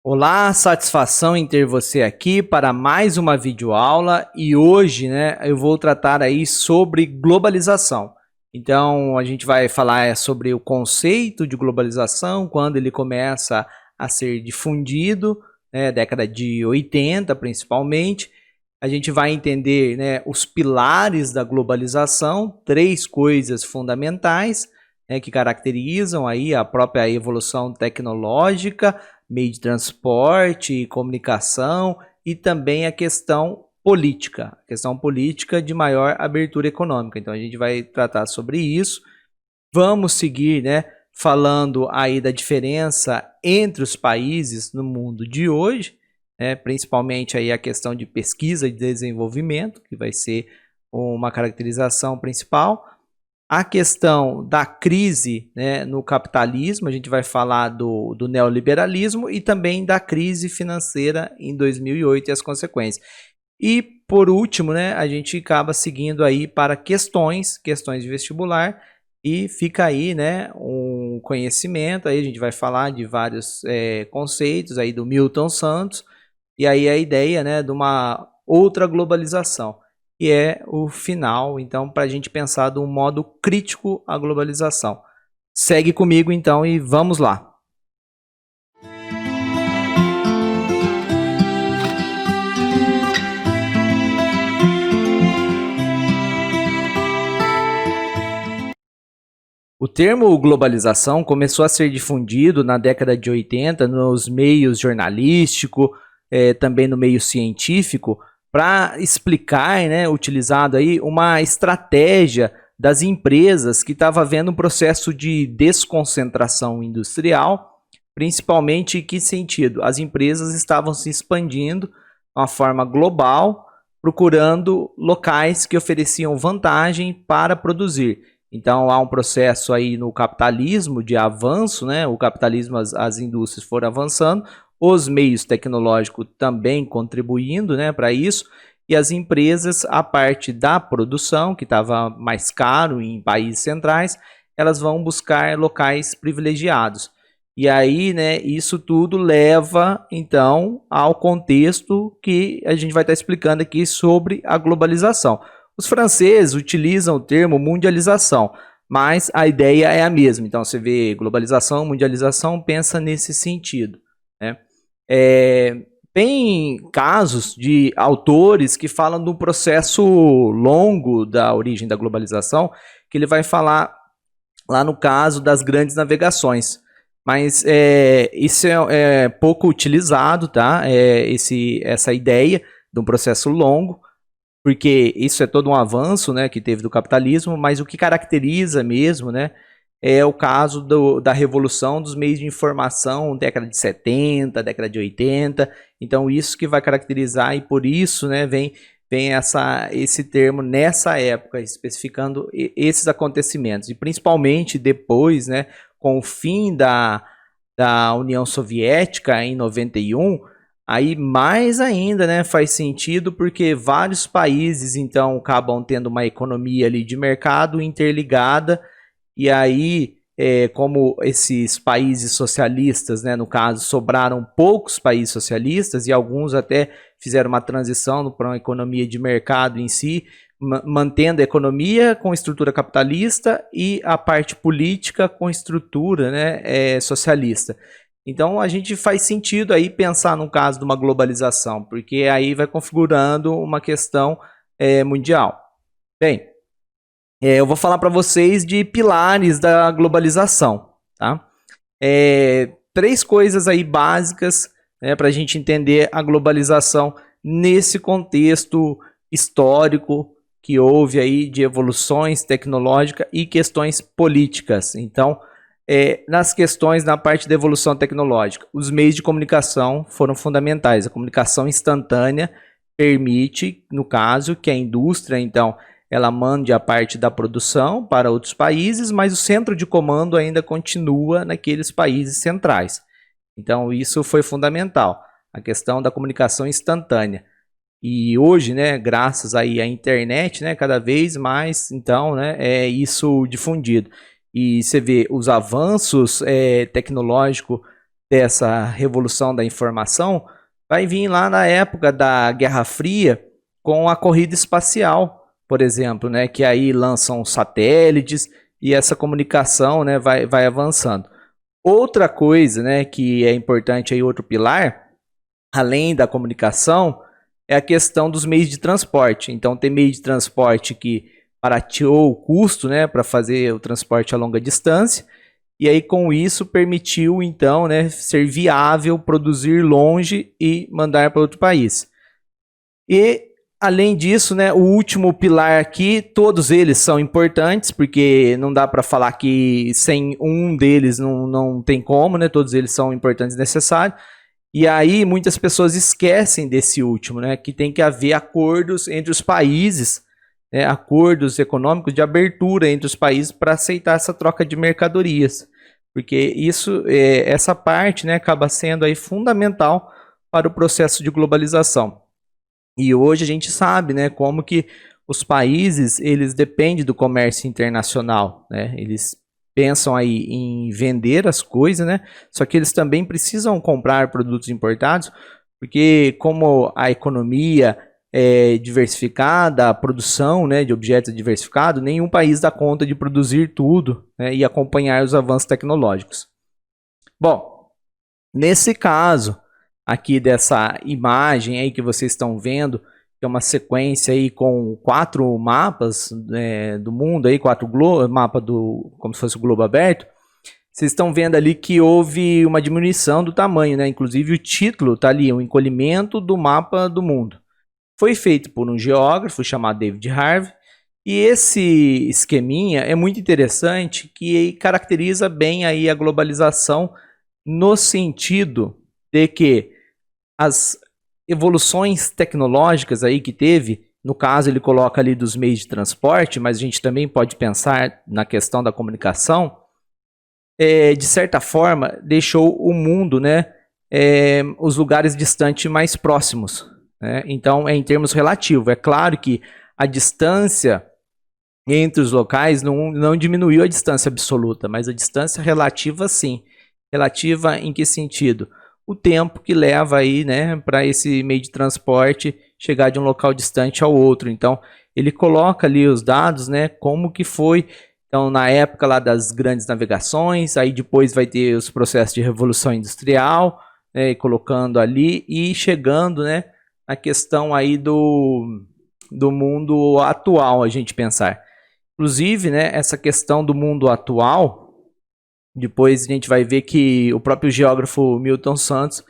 Olá, satisfação em ter você aqui para mais uma videoaula e hoje, eu vou tratar aí sobre globalização. Então, a gente vai falar sobre o conceito de globalização, quando ele começa a ser difundido, década de 80 principalmente. A gente vai entender, os pilares da globalização, três coisas fundamentais, que caracterizam aí a própria evolução tecnológica, meio de transporte, comunicação e também a questão política de maior abertura econômica. Então a gente vai tratar sobre isso. Vamos seguir, falando aí da diferença entre os países no mundo de hoje, principalmente aí a questão de pesquisa e desenvolvimento, que vai ser uma caracterização principal. A questão da crise, no capitalismo, a gente vai falar do neoliberalismo e também da crise financeira em 2008 e as consequências. E, por último, a gente acaba seguindo aí para questões de vestibular e fica aí um conhecimento, aí a gente vai falar de vários conceitos aí do Milton Santos e aí a ideia de uma outra globalização, que é o final, então, para a gente pensar de um modo crítico a globalização. Segue comigo, então, e vamos lá. O termo globalização começou a ser difundido na década de 80 nos meios jornalístico, também no meio científico, para explicar, utilizado aí uma estratégia das empresas que estava havendo um processo de desconcentração industrial, principalmente em que sentido? As empresas estavam se expandindo de uma forma global, procurando locais que ofereciam vantagem para produzir. Então há um processo aí no capitalismo de avanço, o capitalismo, as indústrias foram avançando, os meios tecnológicos também contribuindo para isso, e as empresas, a parte da produção, que estava mais caro em países centrais, elas vão buscar locais privilegiados. E aí, isso tudo leva, então, ao contexto que a gente vai estar explicando aqui sobre a globalização. Os franceses utilizam o termo mundialização, mas a ideia é a mesma. Então, você vê globalização, mundialização, pensa nesse sentido. Tem casos de autores que falam do processo longo da origem da globalização, que ele vai falar lá no caso das grandes navegações. Mas isso é pouco utilizado, tá? Essa ideia de um processo longo, porque isso é todo um avanço, que teve do capitalismo, mas o que caracteriza mesmo, é o caso da revolução dos meios de informação, década de 70, década de 80, então isso que vai caracterizar e por isso vem esse termo nessa época, especificando esses acontecimentos, e principalmente depois, com o fim da União Soviética em 91, aí mais ainda faz sentido porque vários países então acabam tendo uma economia ali de mercado interligada e aí como esses países socialistas, no caso sobraram poucos países socialistas e alguns até fizeram uma transição para uma economia de mercado em si, mantendo a economia com estrutura capitalista e a parte política com estrutura socialista. Então a gente faz sentido aí pensar no caso de uma globalização, porque aí vai configurando uma questão mundial. Bem, eu vou falar para vocês de pilares da globalização, tá? Três coisas aí básicas para a gente entender a globalização nesse contexto histórico que houve aí de evoluções tecnológicas e questões políticas. Então, nas questões na parte da evolução tecnológica, os meios de comunicação foram fundamentais. A comunicação instantânea permite, no caso, que a indústria, então, ela mande a parte da produção para outros países, mas o centro de comando ainda continua naqueles países centrais. Então, isso foi fundamental, a questão da comunicação instantânea. E hoje, graças aí à internet, cada vez mais, então, é isso difundido. E você vê os avanços tecnológicos dessa revolução da informação vai vir lá na época da Guerra Fria com a corrida espacial, por exemplo, né, que aí lançam satélites e essa comunicação, né, vai avançando. Outra coisa, né, que é importante aí, outro pilar, além da comunicação, é a questão dos meios de transporte. Então tem meio de transporte que barateou o custo, né, para fazer o transporte a longa distância, e aí com isso permitiu então, né, ser viável produzir longe e mandar para outro país. E além disso, né, o último pilar aqui, todos eles são importantes, porque não dá para falar que sem um deles não tem como, né, todos eles são importantes e necessários. E aí muitas pessoas esquecem desse último, né, que tem que haver acordos entre os países, né, acordos econômicos de abertura entre os países para aceitar essa troca de mercadorias, porque isso, essa parte, né, acaba sendo aí fundamental para o processo de globalização. E hoje a gente sabe, né, como que os países eles dependem do comércio internacional, né? Eles pensam aí em vender as coisas, né? Só que eles também precisam comprar produtos importados, porque como a economia é diversificada, a produção, né, de objetos é diversificado, nenhum país dá conta de produzir tudo, né, e acompanhar os avanços tecnológicos. Bom, nesse caso aqui dessa imagem aí que vocês estão vendo, que é uma sequência aí com 4 mapas, né, do mundo, aí, 4 mapas como se fosse o globo aberto. Vocês estão vendo ali que houve uma diminuição do tamanho, né? Inclusive o título está ali, o encolhimento do mapa do mundo. Foi feito por um geógrafo chamado David Harvey, e esse esqueminha é muito interessante, que caracteriza bem aí a globalização no sentido de que as evoluções tecnológicas aí que teve, no caso ele coloca ali dos meios de transporte, mas a gente também pode pensar na questão da comunicação, de certa forma deixou o mundo, né, os lugares distantes mais próximos, né? Então é em termos relativos, é claro que a distância entre os locais não diminuiu a distância absoluta, mas a distância relativa sim. Relativa em que sentido? O tempo que leva aí, né, para esse meio de transporte chegar de um local distante ao outro. Então, ele coloca ali os dados, né, como que foi, então, na época lá das grandes navegações, aí depois vai ter os processos de revolução industrial, né, colocando ali e chegando, né, na questão aí do mundo atual, a gente pensar. Inclusive, né, essa questão do mundo atual, depois a gente vai ver que o próprio geógrafo Milton Santos,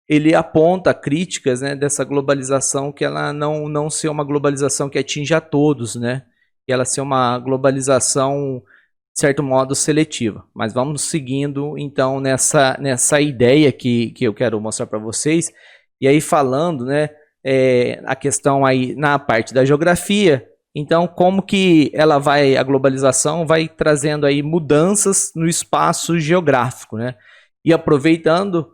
ele aponta críticas, né, dessa globalização, que ela não ser uma globalização que atinge a todos, né, que ela ser uma globalização, de certo modo, seletiva. Mas vamos seguindo, então, nessa ideia que eu quero mostrar para vocês, e aí falando, né, a questão aí na parte da geografia. Então, como que a globalização vai trazendo aí mudanças no espaço geográfico, né? E aproveitando,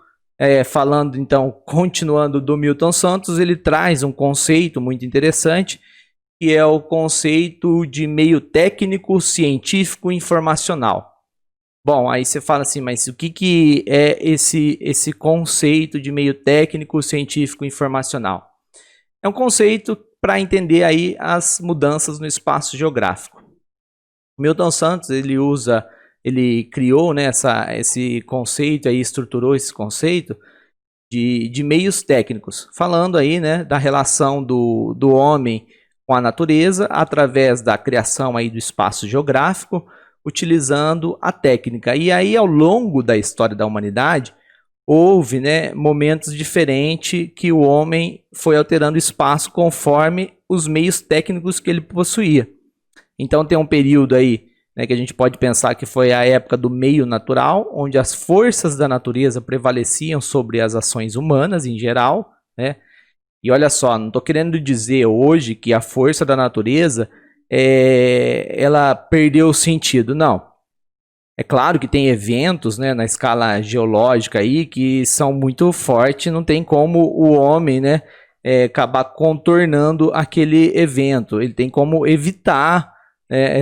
falando então, continuando do Milton Santos, ele traz um conceito muito interessante, que é o conceito de meio técnico, científico e informacional. Bom, aí você fala assim, mas o que é esse conceito de meio técnico, científico e informacional? É um conceito para entender aí as mudanças no espaço geográfico. Milton Santos, ele criou, né, esse conceito aí, estruturou esse conceito de meios técnicos, falando aí, né, da relação do homem com a natureza através da criação aí do espaço geográfico, utilizando a técnica. E aí, ao longo da história da humanidade, houve, né, momentos diferentes que o homem foi alterando o espaço conforme os meios técnicos que ele possuía. Então tem um período aí, né, que a gente pode pensar que foi a época do meio natural, onde as forças da natureza prevaleciam sobre as ações humanas em geral, né? E olha só, não estou querendo dizer hoje que a força da natureza ela perdeu o sentido, não. É claro que tem eventos, né, na escala geológica aí que são muito fortes, não tem como o homem, né, acabar contornando aquele evento. Ele tem como evitar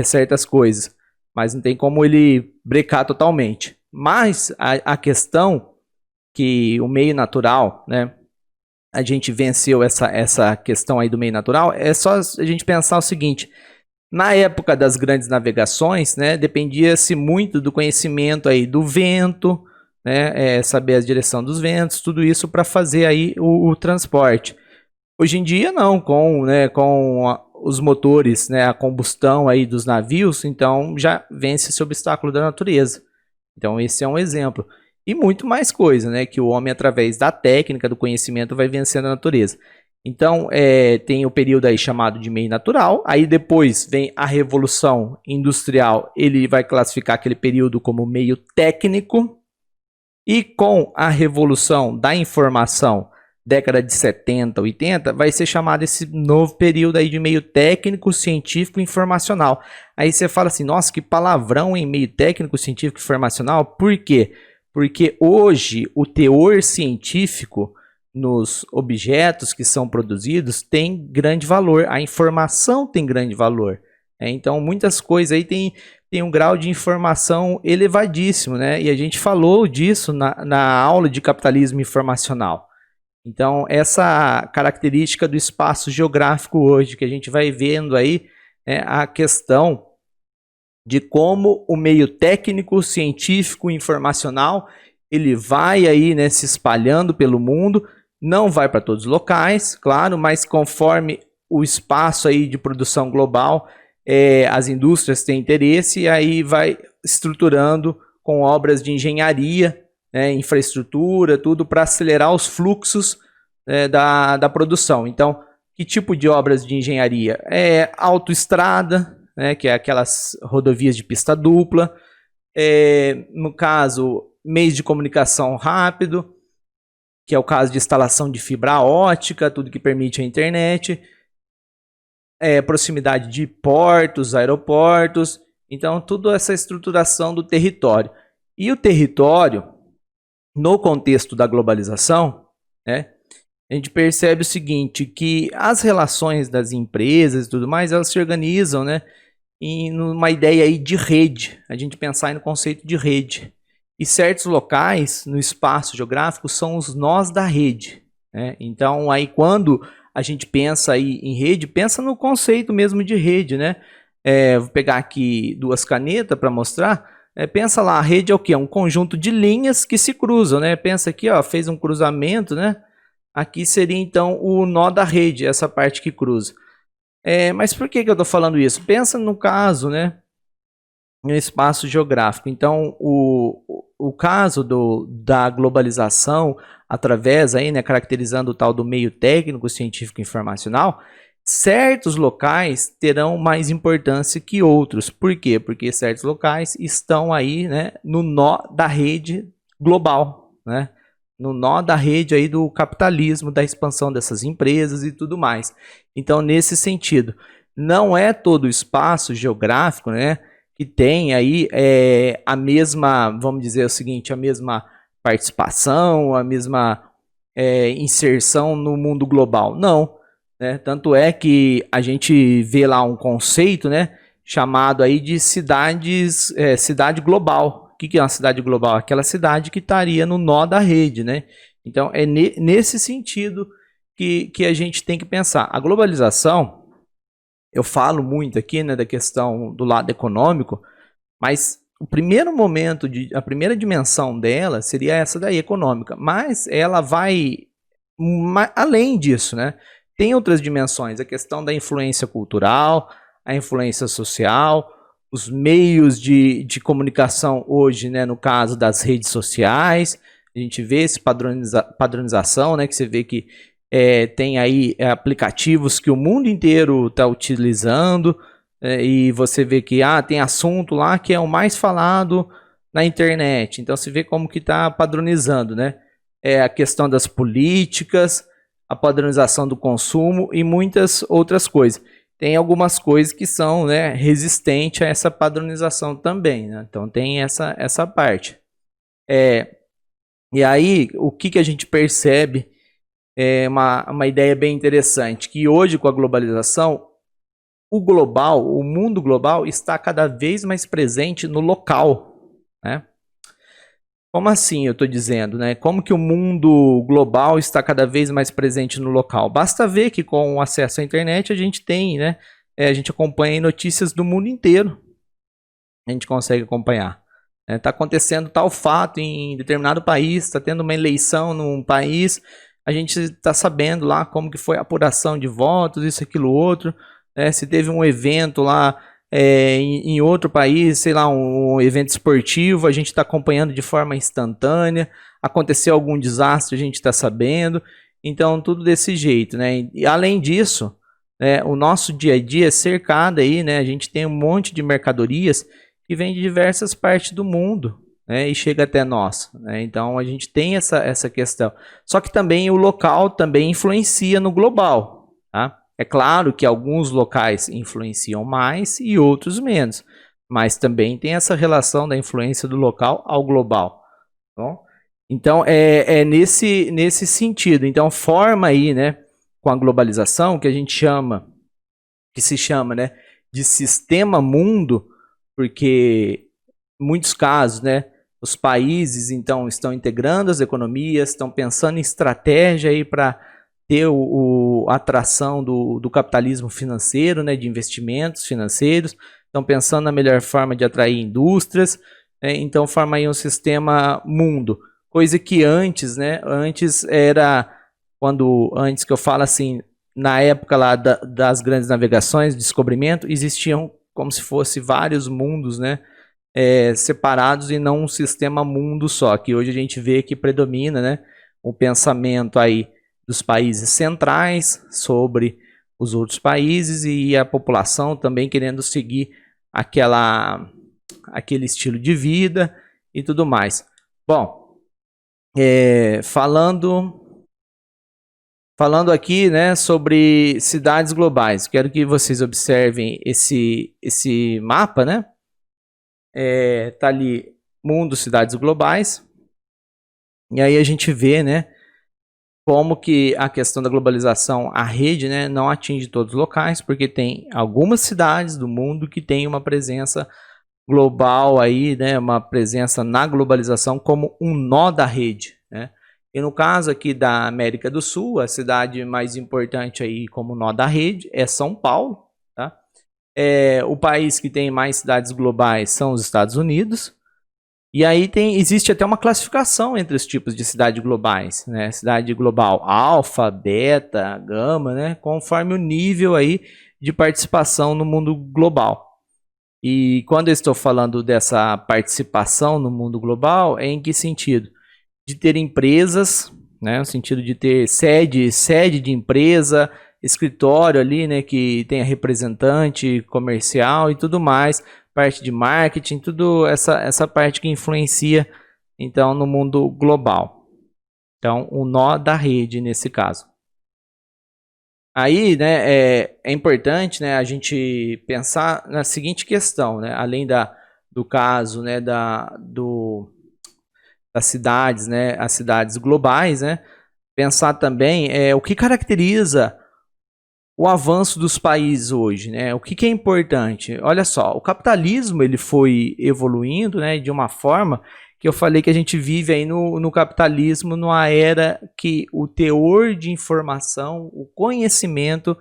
certas coisas, mas não tem como ele brecar totalmente. Mas a questão que o meio natural, né, a gente venceu essa questão aí do meio natural, é só a gente pensar o seguinte: na época das grandes navegações, né, dependia-se muito do conhecimento aí do vento, né, saber a direção dos ventos, tudo isso para fazer aí o transporte. Hoje em dia não, com os motores, né, a combustão aí dos navios, então já vence esse obstáculo da natureza. Então esse é um exemplo. E muito mais coisa, né, que o homem através da técnica, do conhecimento, vai vencendo a natureza. Então tem o período aí chamado de meio natural, aí depois vem a Revolução Industrial, ele vai classificar aquele período como meio técnico, e com a Revolução da Informação, década de 70, 80, vai ser chamado esse novo período aí de meio técnico, científico e informacional. Aí você fala assim, nossa, que palavrão em meio técnico, científico e informacional. Por quê? Porque hoje o teor científico nos objetos que são produzidos tem grande valor, a informação tem grande valor. Então muitas coisas aí tem um grau de informação elevadíssimo, né? E a gente falou disso na aula de capitalismo informacional. Então, essa característica do espaço geográfico hoje, que a gente vai vendo aí, a questão de como o meio técnico, científico, informacional, ele vai aí, né, se espalhando pelo mundo, não vai para todos os locais, claro, mas conforme o espaço aí de produção global, as indústrias têm interesse, e aí vai estruturando com obras de engenharia, infraestrutura, tudo para acelerar os fluxos da produção. Então, que tipo de obras de engenharia? Autoestrada, que é aquelas rodovias de pista dupla, no caso, meios de comunicação rápido, que é o caso de instalação de fibra ótica, tudo que permite a internet, proximidade de portos, aeroportos, então toda essa estruturação do território. E o território, no contexto da globalização, a gente percebe o seguinte, que as relações das empresas e tudo mais, elas se organizam, em uma ideia aí de rede, a gente pensar aí no conceito de rede. E certos locais no espaço geográfico são os nós da rede. Então, aí quando a gente pensa aí em rede, pensa no conceito mesmo de rede, vou pegar aqui duas canetas para mostrar. Pensa lá, a rede é o quê? Um conjunto de linhas que se cruzam, Pensa aqui, ó, fez um cruzamento, Aqui seria então o nó da rede, essa parte que cruza. Mas por que eu estou falando isso? Pensa no caso, no espaço geográfico. Então, o caso da globalização, através aí, caracterizando o tal do meio técnico, científico e informacional, certos locais terão mais importância que outros. Por quê? Porque certos locais estão aí, no nó da rede global, no nó da rede aí do capitalismo, da expansão dessas empresas e tudo mais. Então, nesse sentido, não é todo o espaço geográfico, que tem aí a mesma, vamos dizer o seguinte, a mesma participação, a mesma inserção no mundo global. Não. Tanto é que a gente vê lá um conceito, chamado aí de cidade global. O que é uma cidade global? Aquela cidade que estaria no nó da rede, Então, é nesse sentido que a gente tem que pensar. A globalização, eu falo muito aqui, da questão do lado econômico, mas o primeiro momento, a primeira dimensão dela seria essa daí, econômica. Mas ela vai além disso, Tem outras dimensões, a questão da influência cultural, a influência social, os meios de comunicação hoje, no caso das redes sociais, a gente vê essa padronização, que você vê que tem aí aplicativos que o mundo inteiro está utilizando, e você vê que tem assunto lá que é o mais falado na internet, então você vê como que está padronizando, a questão das políticas, a padronização do consumo e muitas outras coisas. Tem algumas coisas que são resistentes a essa padronização também. Então tem essa parte. E aí, o que a gente percebe é uma ideia bem interessante, que hoje com a globalização, o mundo global está cada vez mais presente no local. Como assim, eu estou dizendo, né? Como que o mundo global está cada vez mais presente no local? Basta ver que com o acesso à internet a gente tem, né? A gente acompanha notícias do mundo inteiro. A gente consegue acompanhar. Está acontecendo tal fato em determinado país, está tendo uma eleição num país, a gente está sabendo lá como que foi a apuração de votos, isso, aquilo, outro. Se teve um evento lá em outro país, sei lá, um evento esportivo, a gente está acompanhando de forma instantânea. Aconteceu algum desastre, a gente está sabendo. Então, tudo desse jeito, né? E além disso, o nosso dia a dia é cercado aí, né? A gente tem um monte de mercadorias que vem de diversas partes do mundo, né, e chega até nós, né? Então a gente tem essa questão. Só que também o local também influencia no global, tá? É claro que alguns locais influenciam mais e outros menos, mas também tem essa relação da influência do local ao global. Tá? Então é nesse sentido. Então forma aí, né, com a globalização que a gente chama, que se chama, né, de sistema mundo, porque em muitos casos, né, os países então estão integrando as economias, estão pensando em estratégia aí para ter a atração do capitalismo financeiro, né, de investimentos financeiros, estão pensando na melhor forma de atrair indústrias, né, então forma aí um sistema mundo, coisa que antes, né, antes era antes que eu falo assim, na época lá das grandes navegações, descobrimento, existiam como se fosse vários mundos, né, separados e não um sistema mundo só, que hoje a gente vê que predomina, né, o pensamento aí dos países centrais sobre os outros países e a população também querendo seguir aquele estilo de vida e tudo mais. Bom, falando aqui, né, sobre cidades globais, quero que vocês observem esse mapa, né? Tá ali mundo, cidades globais. E aí a gente vê, né, como que a questão da globalização, a rede, né, não atinge todos os locais, porque tem algumas cidades do mundo que tem uma presença global aí, né, uma presença na globalização como um nó da rede, né? E no caso aqui da América do Sul, a cidade mais importante aí como nó da rede é São Paulo, tá? O país que tem mais cidades globais são os Estados Unidos. E aí existe até uma classificação entre os tipos de cidades globais, né? Cidade global alfa, beta, gama, né? Conforme o nível aí de participação no mundo global. E quando eu estou falando dessa participação no mundo global, é em que sentido? De ter empresas, né? No sentido de ter sede de empresa, escritório ali, né? Que tenha representante comercial e tudo mais, parte de marketing, tudo essa parte que influencia então no mundo global. Então, o nó da rede nesse caso. Aí, né, é importante, né, a gente pensar na seguinte questão, né, além do caso, né, das cidades, né, as cidades globais, né, pensar também o que caracteriza o avanço dos países hoje, né? O que é importante? Olha só, o capitalismo ele foi evoluindo, né, de uma forma que eu falei que a gente vive aí no capitalismo numa era que o teor de informação, o conhecimento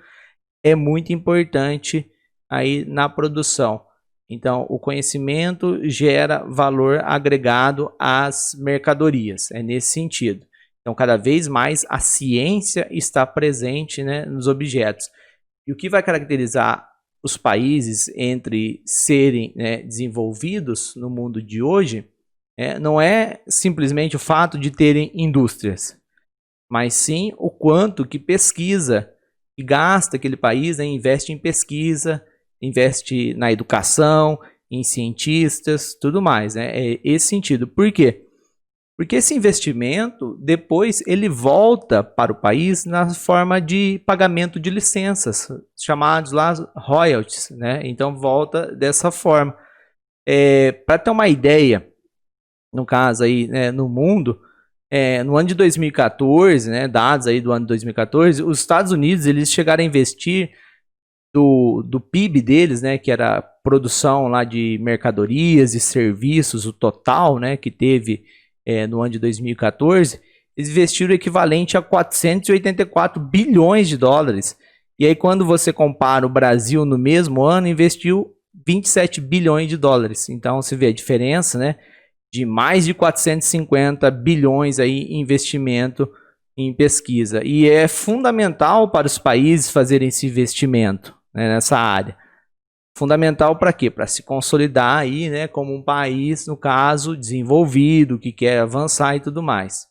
é muito importante aí na produção. Então, o conhecimento gera valor agregado às mercadorias, é nesse sentido. Então, cada vez mais a ciência está presente, né, nos objetos. E o que vai caracterizar os países entre serem, né, desenvolvidos no mundo de hoje não é simplesmente o fato de terem indústrias, mas sim o quanto que pesquisa e gasta aquele país, né, investe em pesquisa, investe na educação, em cientistas, tudo mais. Né? É esse sentido. Por quê? Porque esse investimento, depois, ele volta para o país na forma de pagamento de licenças, chamados lá royalties, né? Então, volta dessa forma. Para ter uma ideia, no caso aí, né, no mundo, no ano de 2014, né, dados aí do ano de 2014, os Estados Unidos, eles chegaram a investir do PIB deles, né, que era a produção lá de mercadorias e serviços, o total, né, que teve no ano de 2014, eles investiram o equivalente a 484 bilhões de dólares. E aí, quando você compara o Brasil no mesmo ano, investiu 27 bilhões de dólares. Então, você vê a diferença, né, de mais de 450 bilhões aí em investimento em pesquisa. E é fundamental para os países fazerem esse investimento, né, nessa área. Fundamental para quê? Para se consolidar aí, né, como um país, no caso, desenvolvido, que quer avançar e tudo mais.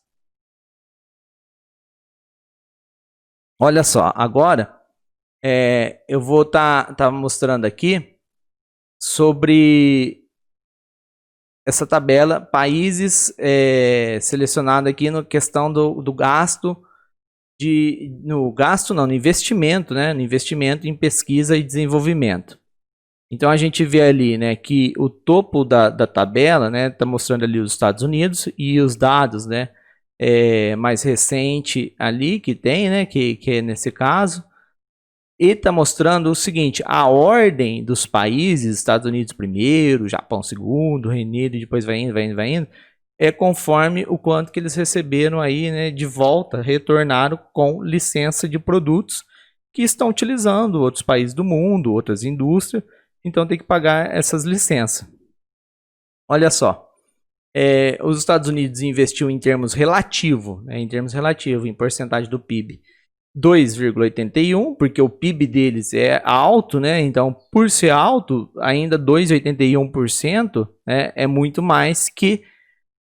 Olha só, agora eu vou tá mostrando aqui sobre essa tabela, países selecionados aqui na questão do gasto, no investimento, né, no investimento em pesquisa e desenvolvimento. Então a gente vê ali, né, que o topo da tabela, né, tá mostrando ali os Estados Unidos e os dados, né, mais recente ali que tem, né, que é nesse caso, e tá mostrando o seguinte: a ordem dos países, Estados Unidos primeiro, Japão segundo, Reino Unido, e depois vai indo, é conforme o quanto que eles receberam aí, né, de volta, retornaram com licença de produtos que estão utilizando outros países do mundo, outras indústrias. Então tem que pagar essas licenças. Olha só, os Estados Unidos investiu em termos relativos, né, em porcentagem do PIB, 2,81, porque o PIB deles é alto, né? Então, por ser alto, ainda 2,81%, né, é muito mais que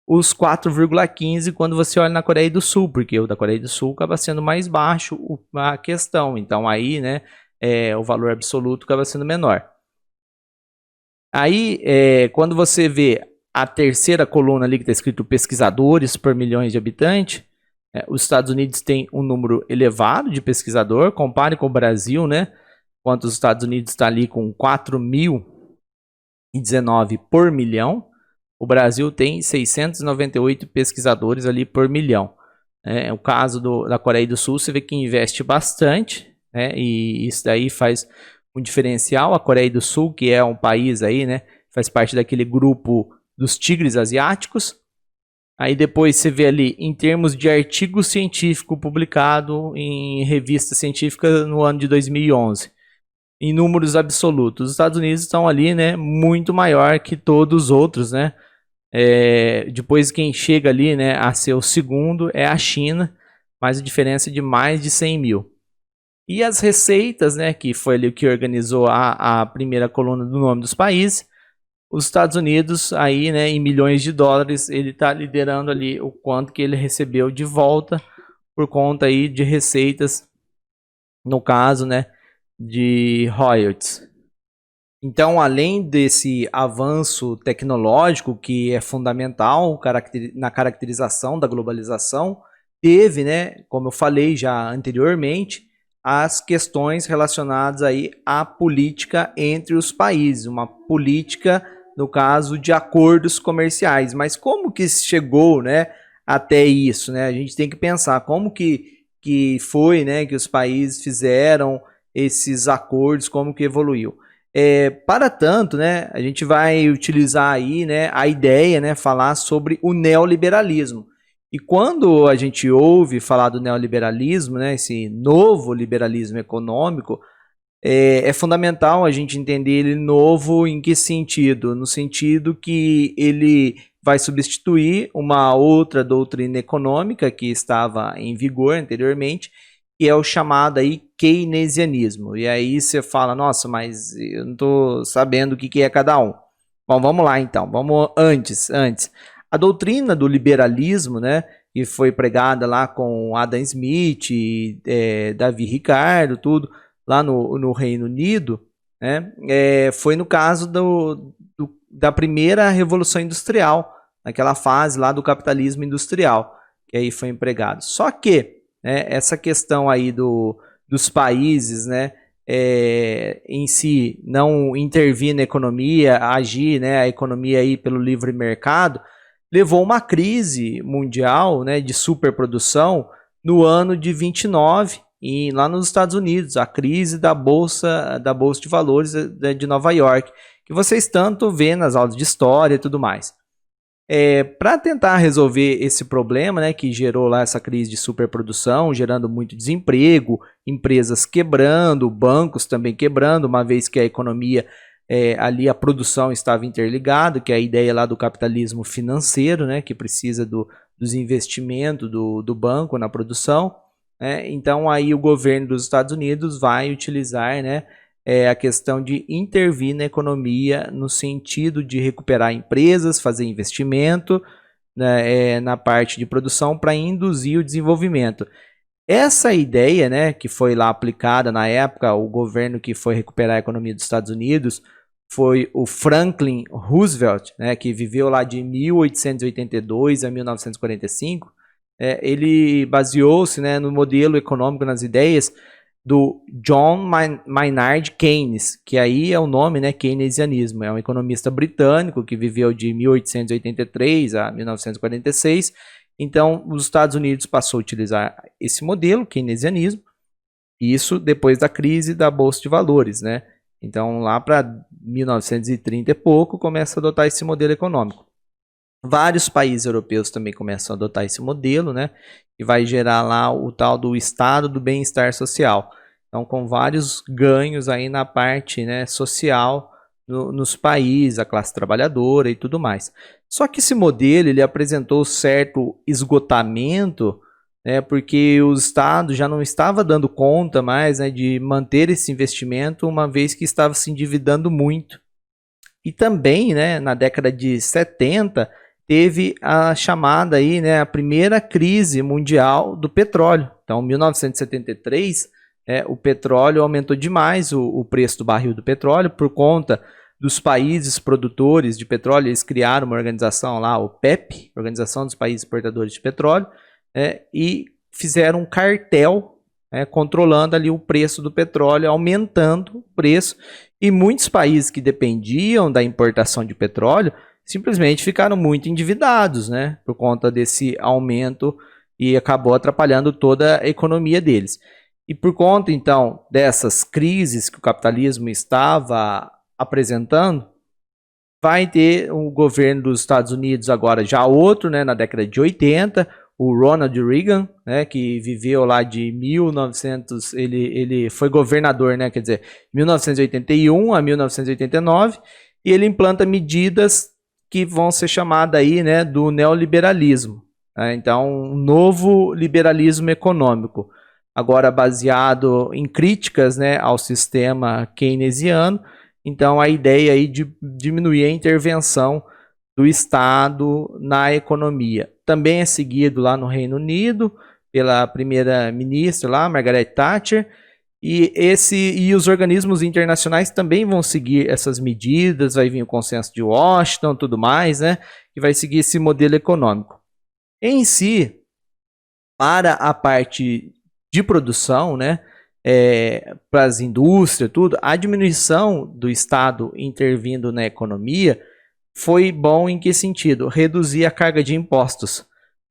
os 4,15 quando você olha na Coreia do Sul, porque o da Coreia do Sul acaba sendo mais baixo a questão. Então aí, né, o valor absoluto acaba sendo menor. Aí, quando você vê a terceira coluna ali que está escrito pesquisadores por milhões de habitantes, os Estados Unidos têm um número elevado de pesquisador, compare com o Brasil, né? Enquanto os Estados Unidos está ali com 4.019 por milhão, o Brasil tem 698 pesquisadores ali por milhão. O caso da Coreia do Sul, você vê que investe bastante, né? E isso daí faz um diferencial. A Coreia do Sul, que é um país aí, né, faz parte daquele grupo dos tigres asiáticos. Aí depois você vê ali, em termos de artigo científico publicado em revista científica no ano de 2011, em números absolutos, os Estados Unidos estão ali, né, muito maior que todos os outros, né. Depois quem chega ali, né, a ser o segundo é a China, mas a diferença é de mais de 100 mil. E as receitas, né, que foi ali o que organizou a primeira coluna do nome dos países, os Estados Unidos, aí, né, em milhões de dólares, ele está liderando ali o quanto que ele recebeu de volta por conta aí de receitas, no caso, né, de royalties. Então, além desse avanço tecnológico que é fundamental na caracterização da globalização, teve, né, como eu falei já anteriormente, as questões relacionadas aí à política entre os países, uma política, no caso, de acordos comerciais. Mas como que chegou, né, até isso, né? A gente tem que pensar como que foi, né, que os países fizeram esses acordos, como que evoluiu. Para tanto, né, a gente vai utilizar aí, né, a ideia, né, falar sobre o neoliberalismo. E quando a gente ouve falar do neoliberalismo, né, esse novo liberalismo econômico, é fundamental a gente entender ele novo em que sentido? No sentido que ele vai substituir uma outra doutrina econômica que estava em vigor anteriormente, que é o chamado aí keynesianismo. E aí você fala, nossa, mas eu não estou sabendo o que é cada um. Bom, vamos lá então, vamos antes. A doutrina do liberalismo, né, que foi pregada lá com Adam Smith, Davi Ricardo, tudo, lá no Reino Unido, né, foi no caso da primeira Revolução Industrial, naquela fase lá do capitalismo industrial, que aí foi empregado. Só que, né, essa questão aí dos países, né, em si não intervir na economia, agir, né, a economia aí pelo livre mercado, levou uma crise mundial, né, de superprodução no ano de 29 e lá nos Estados Unidos, a crise da bolsa de valores de Nova York, que vocês tanto vê nas aulas de história e tudo mais. Para tentar resolver esse problema, né, que gerou lá essa crise de superprodução, gerando muito desemprego, empresas quebrando, bancos também quebrando, uma vez que a economia ali a produção estava interligada, que é a ideia lá do capitalismo financeiro, né, que precisa dos investimentos do banco na produção. Então aí o governo dos Estados Unidos vai utilizar, né, a questão de intervir na economia no sentido de recuperar empresas, fazer investimento, né, na parte de produção para induzir o desenvolvimento. Essa ideia, né, que foi lá aplicada na época, o governo que foi recuperar a economia dos Estados Unidos foi o Franklin Roosevelt, né, que viveu lá de 1882 a 1945. Ele baseou-se, né, no modelo econômico, nas ideias do John Maynard Keynes, que aí é o nome, né, keynesianismo. É um economista britânico que viveu de 1883 a 1946. Então, os Estados Unidos passou a utilizar esse modelo, keynesianismo, isso depois da crise da Bolsa de Valores, né? Então, lá para 1930 e pouco, começa a adotar esse modelo econômico. Vários países europeus também começam a adotar esse modelo, né? E vai gerar lá o tal do estado do bem-estar social. Então, com vários ganhos aí na parte, né, social nos países, a classe trabalhadora e tudo mais. Só que esse modelo ele apresentou certo esgotamento, né, porque o Estado já não estava dando conta mais, né, de manter esse investimento, uma vez que estava se endividando muito. E também, né, na década de 70, teve a chamada aí, né, a primeira crise mundial do petróleo. Então, em 1973, o petróleo aumentou demais o preço do barril do petróleo por conta dos países produtores de petróleo. Eles criaram uma organização lá, o PEP, Organização dos Países Exportadores de Petróleo, e fizeram um cartel, controlando ali o preço do petróleo, aumentando o preço, e muitos países que dependiam da importação de petróleo simplesmente ficaram muito endividados, né, por conta desse aumento, e acabou atrapalhando toda a economia deles. E por conta, então, dessas crises que o capitalismo estava apresentando, vai ter o governo dos Estados Unidos agora já outro, né, na década de 80, o Ronald Reagan, né, que viveu lá de 1900, ele foi governador, né, quer dizer, 1981 a 1989, e ele implanta medidas que vão ser chamadas aí, né, do neoliberalismo. Então, um novo liberalismo econômico, agora baseado em críticas, né, ao sistema keynesiano. Então, a ideia aí de diminuir a intervenção do Estado na economia. Também é seguido lá no Reino Unido pela primeira-ministra lá, Margaret Thatcher, e os organismos internacionais também vão seguir essas medidas, vai vir o consenso de Washington, tudo mais, né, que vai seguir esse modelo econômico. Em si, para a parte de produção, né, para as indústrias, tudo, a diminuição do Estado intervindo na economia foi bom em que sentido? Reduzir a carga de impostos.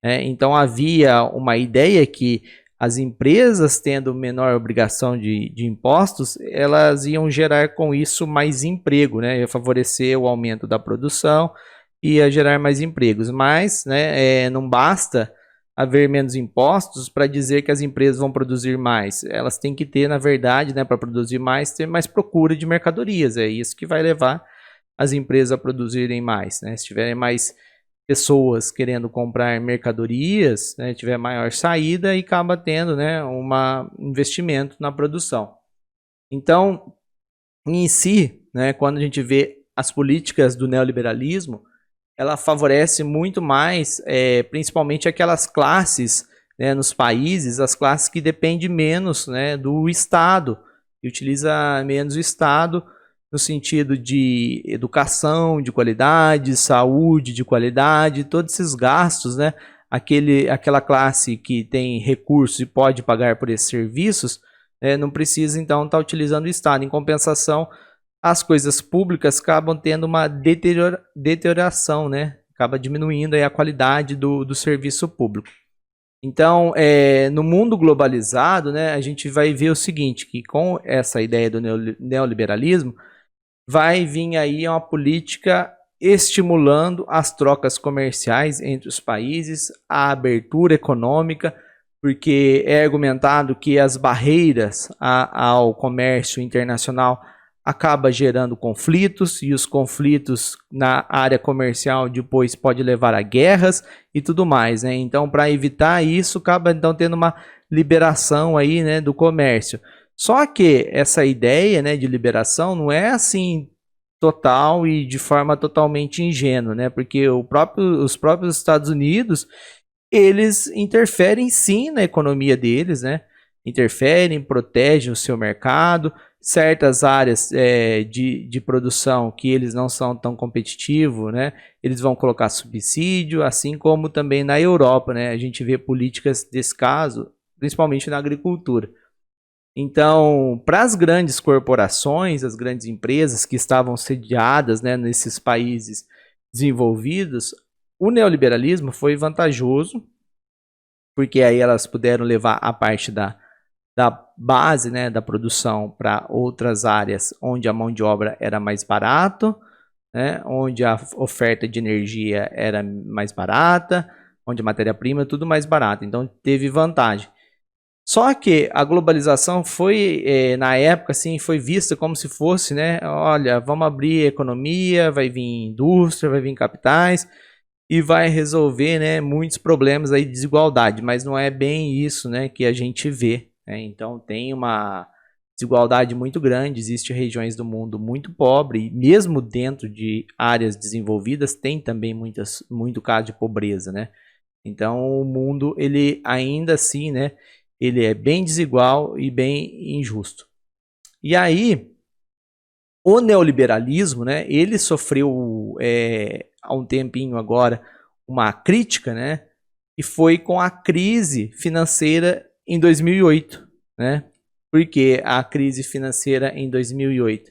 Então havia uma ideia que as empresas tendo menor obrigação de impostos, elas iam gerar com isso mais emprego, né? Ia favorecer o aumento da produção e ia gerar mais empregos. Mas, né, não basta haver menos impostos para dizer que as empresas vão produzir mais. Elas têm que ter, na verdade, né, para produzir mais, ter mais procura de mercadorias. É isso que vai levar as empresas a produzirem mais, né? Se tiverem mais pessoas querendo comprar mercadorias, né, tiver maior saída e acaba tendo, né, investimento na produção. Então, em si, né, quando a gente vê as políticas do neoliberalismo, ela favorece muito mais, principalmente aquelas classes, né, nos países, as classes que dependem menos, né, do Estado, e utiliza menos o Estado no sentido de educação de qualidade, saúde de qualidade, todos esses gastos, né? Aquela classe que tem recursos e pode pagar por esses serviços, não precisa então estar utilizando o Estado. Em compensação, as coisas públicas acabam tendo uma deterioração, né? Acaba diminuindo aí a qualidade do serviço público. Então, no mundo globalizado, né, a gente vai ver o seguinte, que com essa ideia do neoliberalismo, vai vir aí uma política estimulando as trocas comerciais entre os países, a abertura econômica, porque é argumentado que as barreiras ao comércio internacional acaba gerando conflitos, e os conflitos na área comercial depois pode levar a guerras e tudo mais, né? Então, para evitar isso, acaba então tendo uma liberação aí, né, do comércio. Só que essa ideia, né, de liberação não é assim total e de forma totalmente ingênua, né? Porque os próprios Estados Unidos, eles interferem sim na economia deles, né? Interferem, protegem o seu mercado, certas áreas de produção que eles não são tão competitivos, né? Eles vão colocar subsídio, assim como também na Europa, né? A gente vê políticas desse caso, principalmente na agricultura. Então, para as grandes corporações, as grandes empresas que estavam sediadas, né, nesses países desenvolvidos, o neoliberalismo foi vantajoso, porque aí elas puderam levar a parte da base, né, da produção para outras áreas onde a mão de obra era mais barato, né, onde a oferta de energia era mais barata, onde a matéria-prima tudo mais barato. Então teve vantagem. Só que a globalização foi, na época, assim, foi vista como se fosse, né, olha, vamos abrir a economia, vai vir indústria, vai vir capitais e vai resolver, né, muitos problemas aí de desigualdade, mas não é bem isso, né, que a gente vê, né? Então tem uma desigualdade muito grande, existem regiões do mundo muito pobres, e mesmo dentro de áreas desenvolvidas tem também muito caso de pobreza, né? Então o mundo, ele ainda assim, né, ele é bem desigual e bem injusto. E aí, o neoliberalismo, né, ele sofreu há um tempinho agora uma crítica, né, e foi com a crise financeira em 2008, né? Por que a crise financeira em 2008?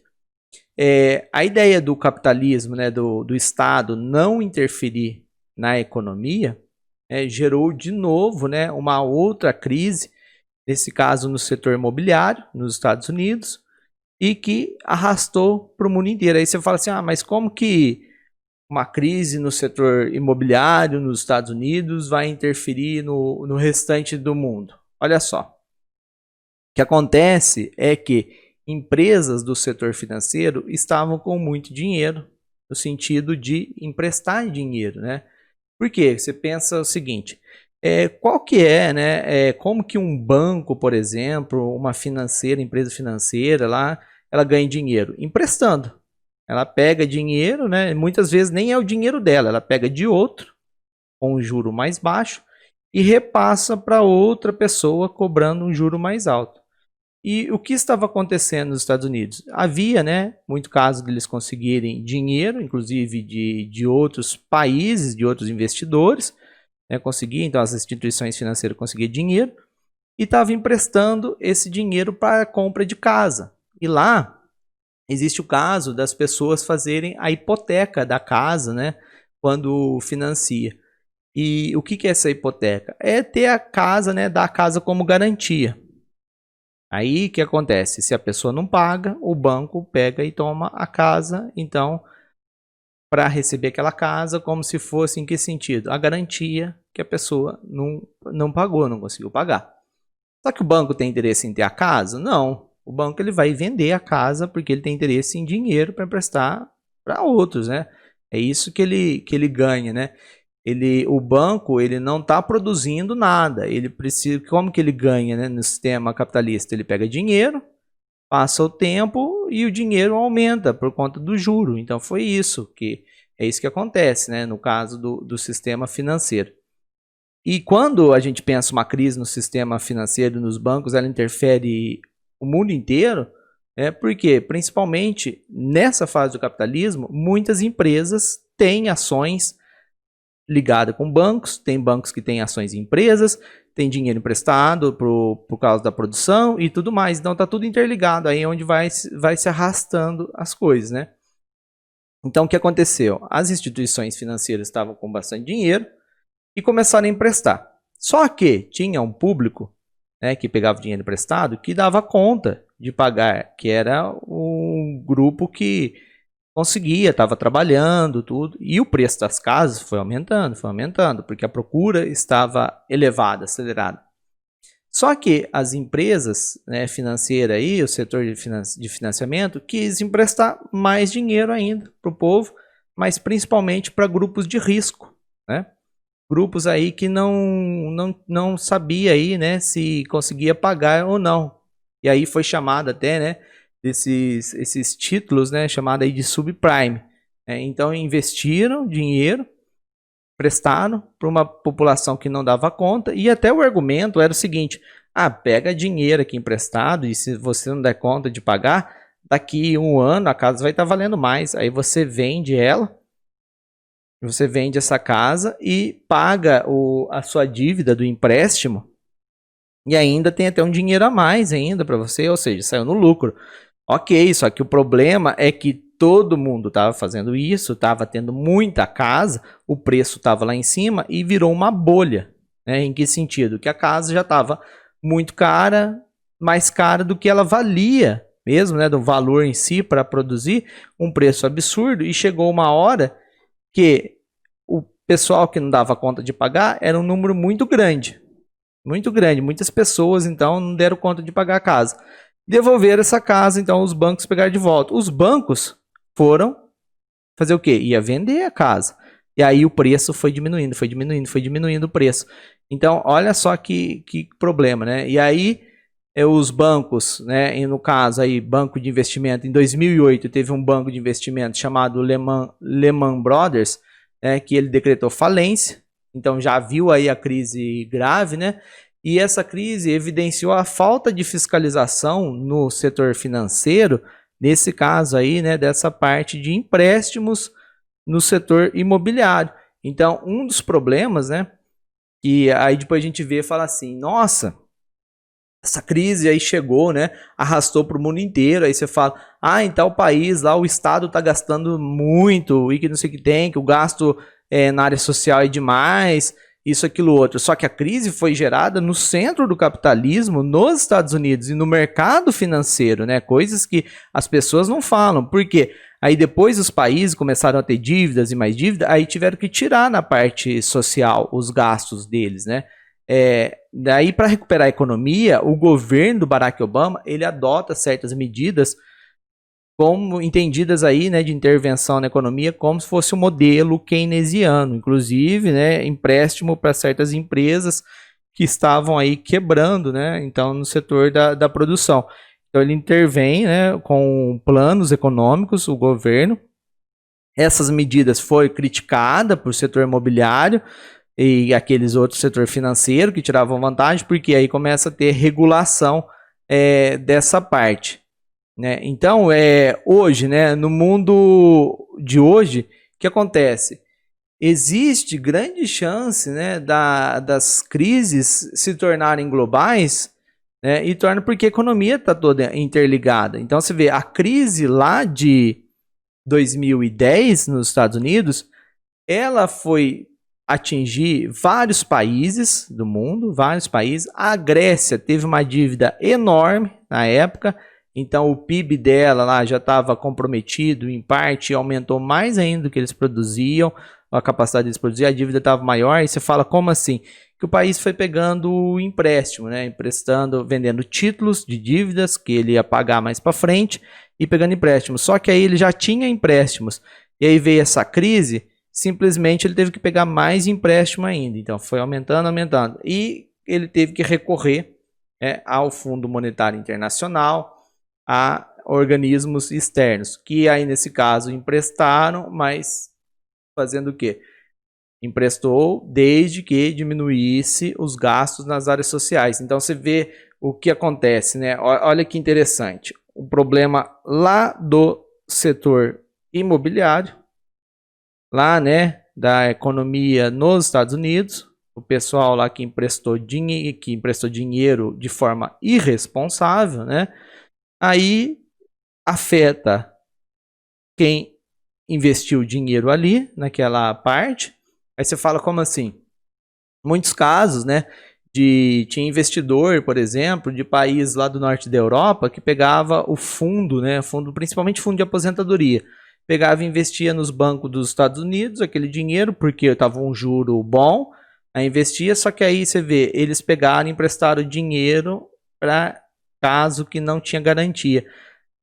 A ideia do capitalismo, né, do Estado não interferir na economia, gerou de novo, né, uma outra crise, nesse caso no setor imobiliário, nos Estados Unidos, e que arrastou para o mundo inteiro. Aí você fala assim, mas como que uma crise no setor imobiliário nos Estados Unidos vai interferir no restante do mundo? Olha só, o que acontece é que empresas do setor financeiro estavam com muito dinheiro, no sentido de emprestar dinheiro, né? Por quê? Você pensa o seguinte, qual que né? Como que um banco, por exemplo, uma empresa financeira lá, ela ganha dinheiro? Emprestando. Ela pega dinheiro, né? Muitas vezes nem é o dinheiro dela, ela pega de outro, com um juro mais baixo, e repassa para outra pessoa cobrando um juro mais alto. E o que estava acontecendo nos Estados Unidos? Havia, né, muito caso deles conseguirem dinheiro, inclusive de outros países, de outros investidores, né, então as instituições financeiras conseguiam dinheiro e estavam emprestando esse dinheiro para a compra de casa. E lá existe o caso das pessoas fazerem a hipoteca da casa, né, quando financia. E o que é essa hipoteca? É ter a casa, né, dar a casa como garantia. Aí o que acontece? Se a pessoa não paga, o banco pega e toma a casa, então, para receber aquela casa, como se fosse em que sentido? A garantia que a pessoa não pagou, não conseguiu pagar. Só que o banco tem interesse em ter a casa? Não. O banco ele vai vender a casa porque ele tem interesse em dinheiro para emprestar para outros, né? É isso que ele ganha, né? O banco ele não está produzindo nada. Ele precisa, como que ele ganha, né, no sistema capitalista? Ele pega dinheiro, passa o tempo e o dinheiro aumenta por conta do juro. Então foi isso é isso que acontece, né, no caso do sistema financeiro. E quando a gente pensa uma crise no sistema financeiro, nos bancos, ela interfere o mundo inteiro, porque principalmente nessa fase do capitalismo, muitas empresas têm ações ligada com bancos, tem bancos que têm ações em empresas, tem dinheiro emprestado por causa da produção e tudo mais. Então está tudo interligado, aí é onde vai se arrastando as coisas, né? Então o que aconteceu? As instituições financeiras estavam com bastante dinheiro e começaram a emprestar. Só que tinha um público, né, que pegava dinheiro emprestado que dava conta de pagar, que era um grupo que conseguia, estava trabalhando, tudo, e o preço das casas foi aumentando, porque a procura estava elevada, acelerada. Só que as empresas, né, financeiras aí, o setor de financiamento, quis emprestar mais dinheiro ainda para o povo, mas principalmente para grupos de risco, né? Grupos aí que não sabia aí, né, se conseguia pagar ou não. E aí foi chamado até, né, esses títulos, né, chamado aí de subprime. Então investiram dinheiro, prestaram para uma população que não dava conta, e até o argumento era o seguinte: pega dinheiro aqui emprestado, e se você não der conta de pagar, daqui um ano a casa vai estar valendo mais, aí você vende ela, você vende essa casa e paga a sua dívida do empréstimo, e ainda tem até um dinheiro a mais ainda para você, ou seja, saiu no lucro. Ok, só que o problema é que todo mundo estava fazendo isso, estava tendo muita casa, o preço estava lá em cima e virou uma bolha. Né? Em que sentido? Que a casa já estava muito cara, mais cara do que ela valia mesmo, né? Do valor em si para produzir, um preço absurdo, e chegou uma hora que o pessoal que não dava conta de pagar era um número muito grande, muitas pessoas então não deram conta de pagar a casa. Devolver essa casa, então os bancos pegaram de volta. Os bancos foram fazer o quê? Ia vender a casa. E aí o preço foi diminuindo o preço. Então, olha só que problema, né? E aí os bancos, né? E no caso aí, banco de investimento, em 2008 teve um banco de investimento chamado Lehman Brothers, que ele decretou falência. Então já viu aí a crise grave, né? E essa crise evidenciou a falta de fiscalização no setor financeiro, nesse caso aí, né, dessa parte de empréstimos no setor imobiliário. Então, um dos problemas, né, que aí depois a gente vê e fala assim, nossa, essa crise aí chegou, né, arrastou para o mundo inteiro, aí você fala, em tal país lá o Estado está gastando muito, e que não sei o que tem, que o gasto na área social é demais, isso, aquilo, outro. Só que a crise foi gerada no centro do capitalismo, nos Estados Unidos e no mercado financeiro, né? Coisas que as pessoas não falam. Por quê? Aí depois os países começaram a ter dívidas e mais dívidas, aí tiveram que tirar na parte social os gastos deles, né? Daí para recuperar a economia, o governo do Barack Obama, ele adota certas medidas como entendidas aí, né, de intervenção na economia, como se fosse um modelo keynesiano, inclusive, né, empréstimo para certas empresas que estavam aí quebrando, né, então no setor da produção. Então ele intervém, né, com planos econômicos, o governo. Essas medidas foram criticadas por setor imobiliário e aqueles outros setor financeiro que tiravam vantagem, porque aí começa a ter regulação dessa parte. Né? Então, hoje, né, no mundo de hoje, o que acontece? Existe grande chance, né, das crises se tornarem globais, né, e torna porque a economia está toda interligada. Então, você vê a crise lá de 2010 nos Estados Unidos, ela foi atingir vários países do mundo, vários países. A Grécia teve uma dívida enorme na época. Então o PIB dela lá já estava comprometido, em parte aumentou mais ainda do que eles produziam, a capacidade deles produzir, a dívida estava maior, e você fala, como assim? Que o país foi pegando empréstimo, né? Emprestando, vendendo títulos de dívidas que ele ia pagar mais para frente e pegando empréstimos. Só que aí ele já tinha empréstimos, e aí veio essa crise, simplesmente ele teve que pegar mais empréstimo ainda, então foi aumentando, e ele teve que recorrer ao Fundo Monetário Internacional, a organismos externos, que aí nesse caso emprestaram, mas fazendo o quê? Emprestou desde que diminuísse os gastos nas áreas sociais. Então você vê o que acontece, né? Olha que interessante. O problema lá do setor imobiliário, lá, né, da economia nos Estados Unidos, o pessoal lá que emprestou dinheiro de forma irresponsável, né? Aí afeta quem investiu dinheiro ali, naquela parte. Aí você fala, como assim? Muitos casos, né? Tinha investidor, por exemplo, de país lá do norte da Europa que pegava o fundo, né? Principalmente fundo de aposentadoria. pegava e investia nos bancos dos Estados Unidos aquele dinheiro, porque estava um juro bom, aí investia, só que aí você vê, eles pegaram e emprestaram dinheiro para caso que não tinha garantia.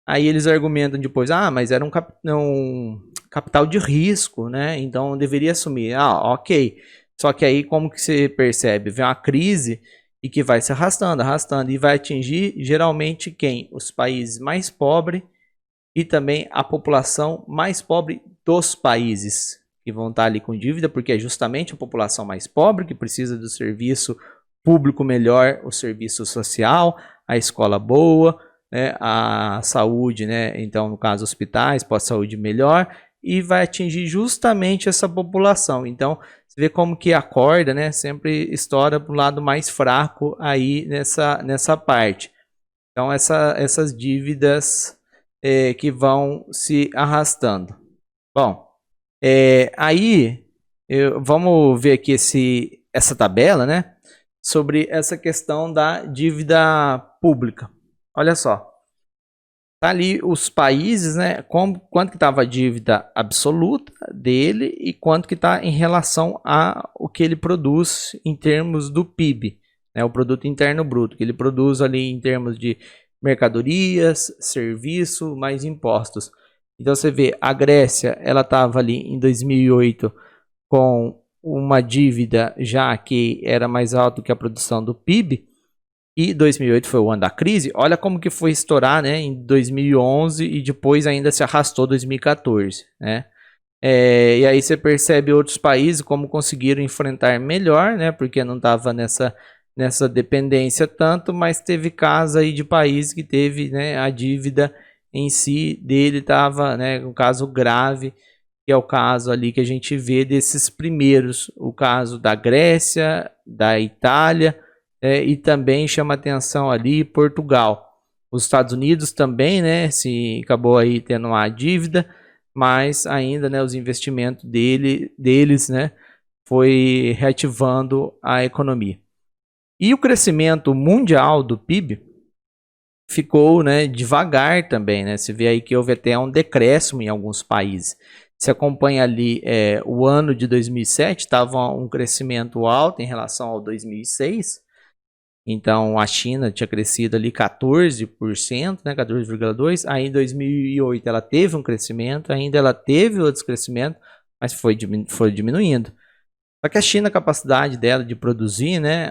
Aí eles argumentam depois, mas era um capital de risco, né? Então deveria assumir. Ok. Só que aí como que você percebe? Vem uma crise e que vai se arrastando, arrastando, e vai atingir geralmente quem? Os países mais pobres e também a população mais pobre dos países que vão estar ali com dívida, porque é justamente a população mais pobre que precisa do serviço público melhor, o serviço social, a escola boa, né, a saúde, né, então no caso hospitais, pós-saúde melhor, e vai atingir justamente essa população. Então você vê como que a corda, né, sempre estoura para o lado mais fraco aí nessa parte. Então essas dívidas que vão se arrastando. Bom, aí vamos ver aqui essa tabela, né, sobre essa questão da dívida pública. Olha só, tá ali os países, né, quanto que estava a dívida absoluta dele e quanto que está em relação ao que ele produz em termos do PIB, né, o Produto Interno Bruto, que ele produz ali em termos de mercadorias, serviço, mais impostos. Então você vê, a Grécia, ela estava ali em 2008 com uma dívida já que era mais alta que a produção do PIB, e 2008 foi o ano da crise. Olha como que foi estourar, né, em 2011 e depois ainda se arrastou 2014, né? E aí você percebe outros países como conseguiram enfrentar melhor, né, porque não estava nessa dependência tanto, mas teve casos aí de países que teve, né, a dívida em si dele estava, né, um caso grave, que é o caso ali que a gente vê desses primeiros, o caso da Grécia, da Itália, e também chama atenção ali Portugal. Os Estados Unidos também, né, se acabou aí tendo uma dívida, mas ainda, né, os investimentos deles, né, foi reativando a economia. E o crescimento mundial do PIB ficou, né, devagar também, né? Você vê aí que houve até um decréscimo em alguns países. Se acompanha ali o ano de 2007, estava um crescimento alto em relação ao 2006. Então a China tinha crescido ali 14%, né, 14,2%. Aí em 2008 ela teve um crescimento, ainda ela teve outros crescimentos, mas foi diminuindo. Só que a China, a capacidade dela de produzir, né,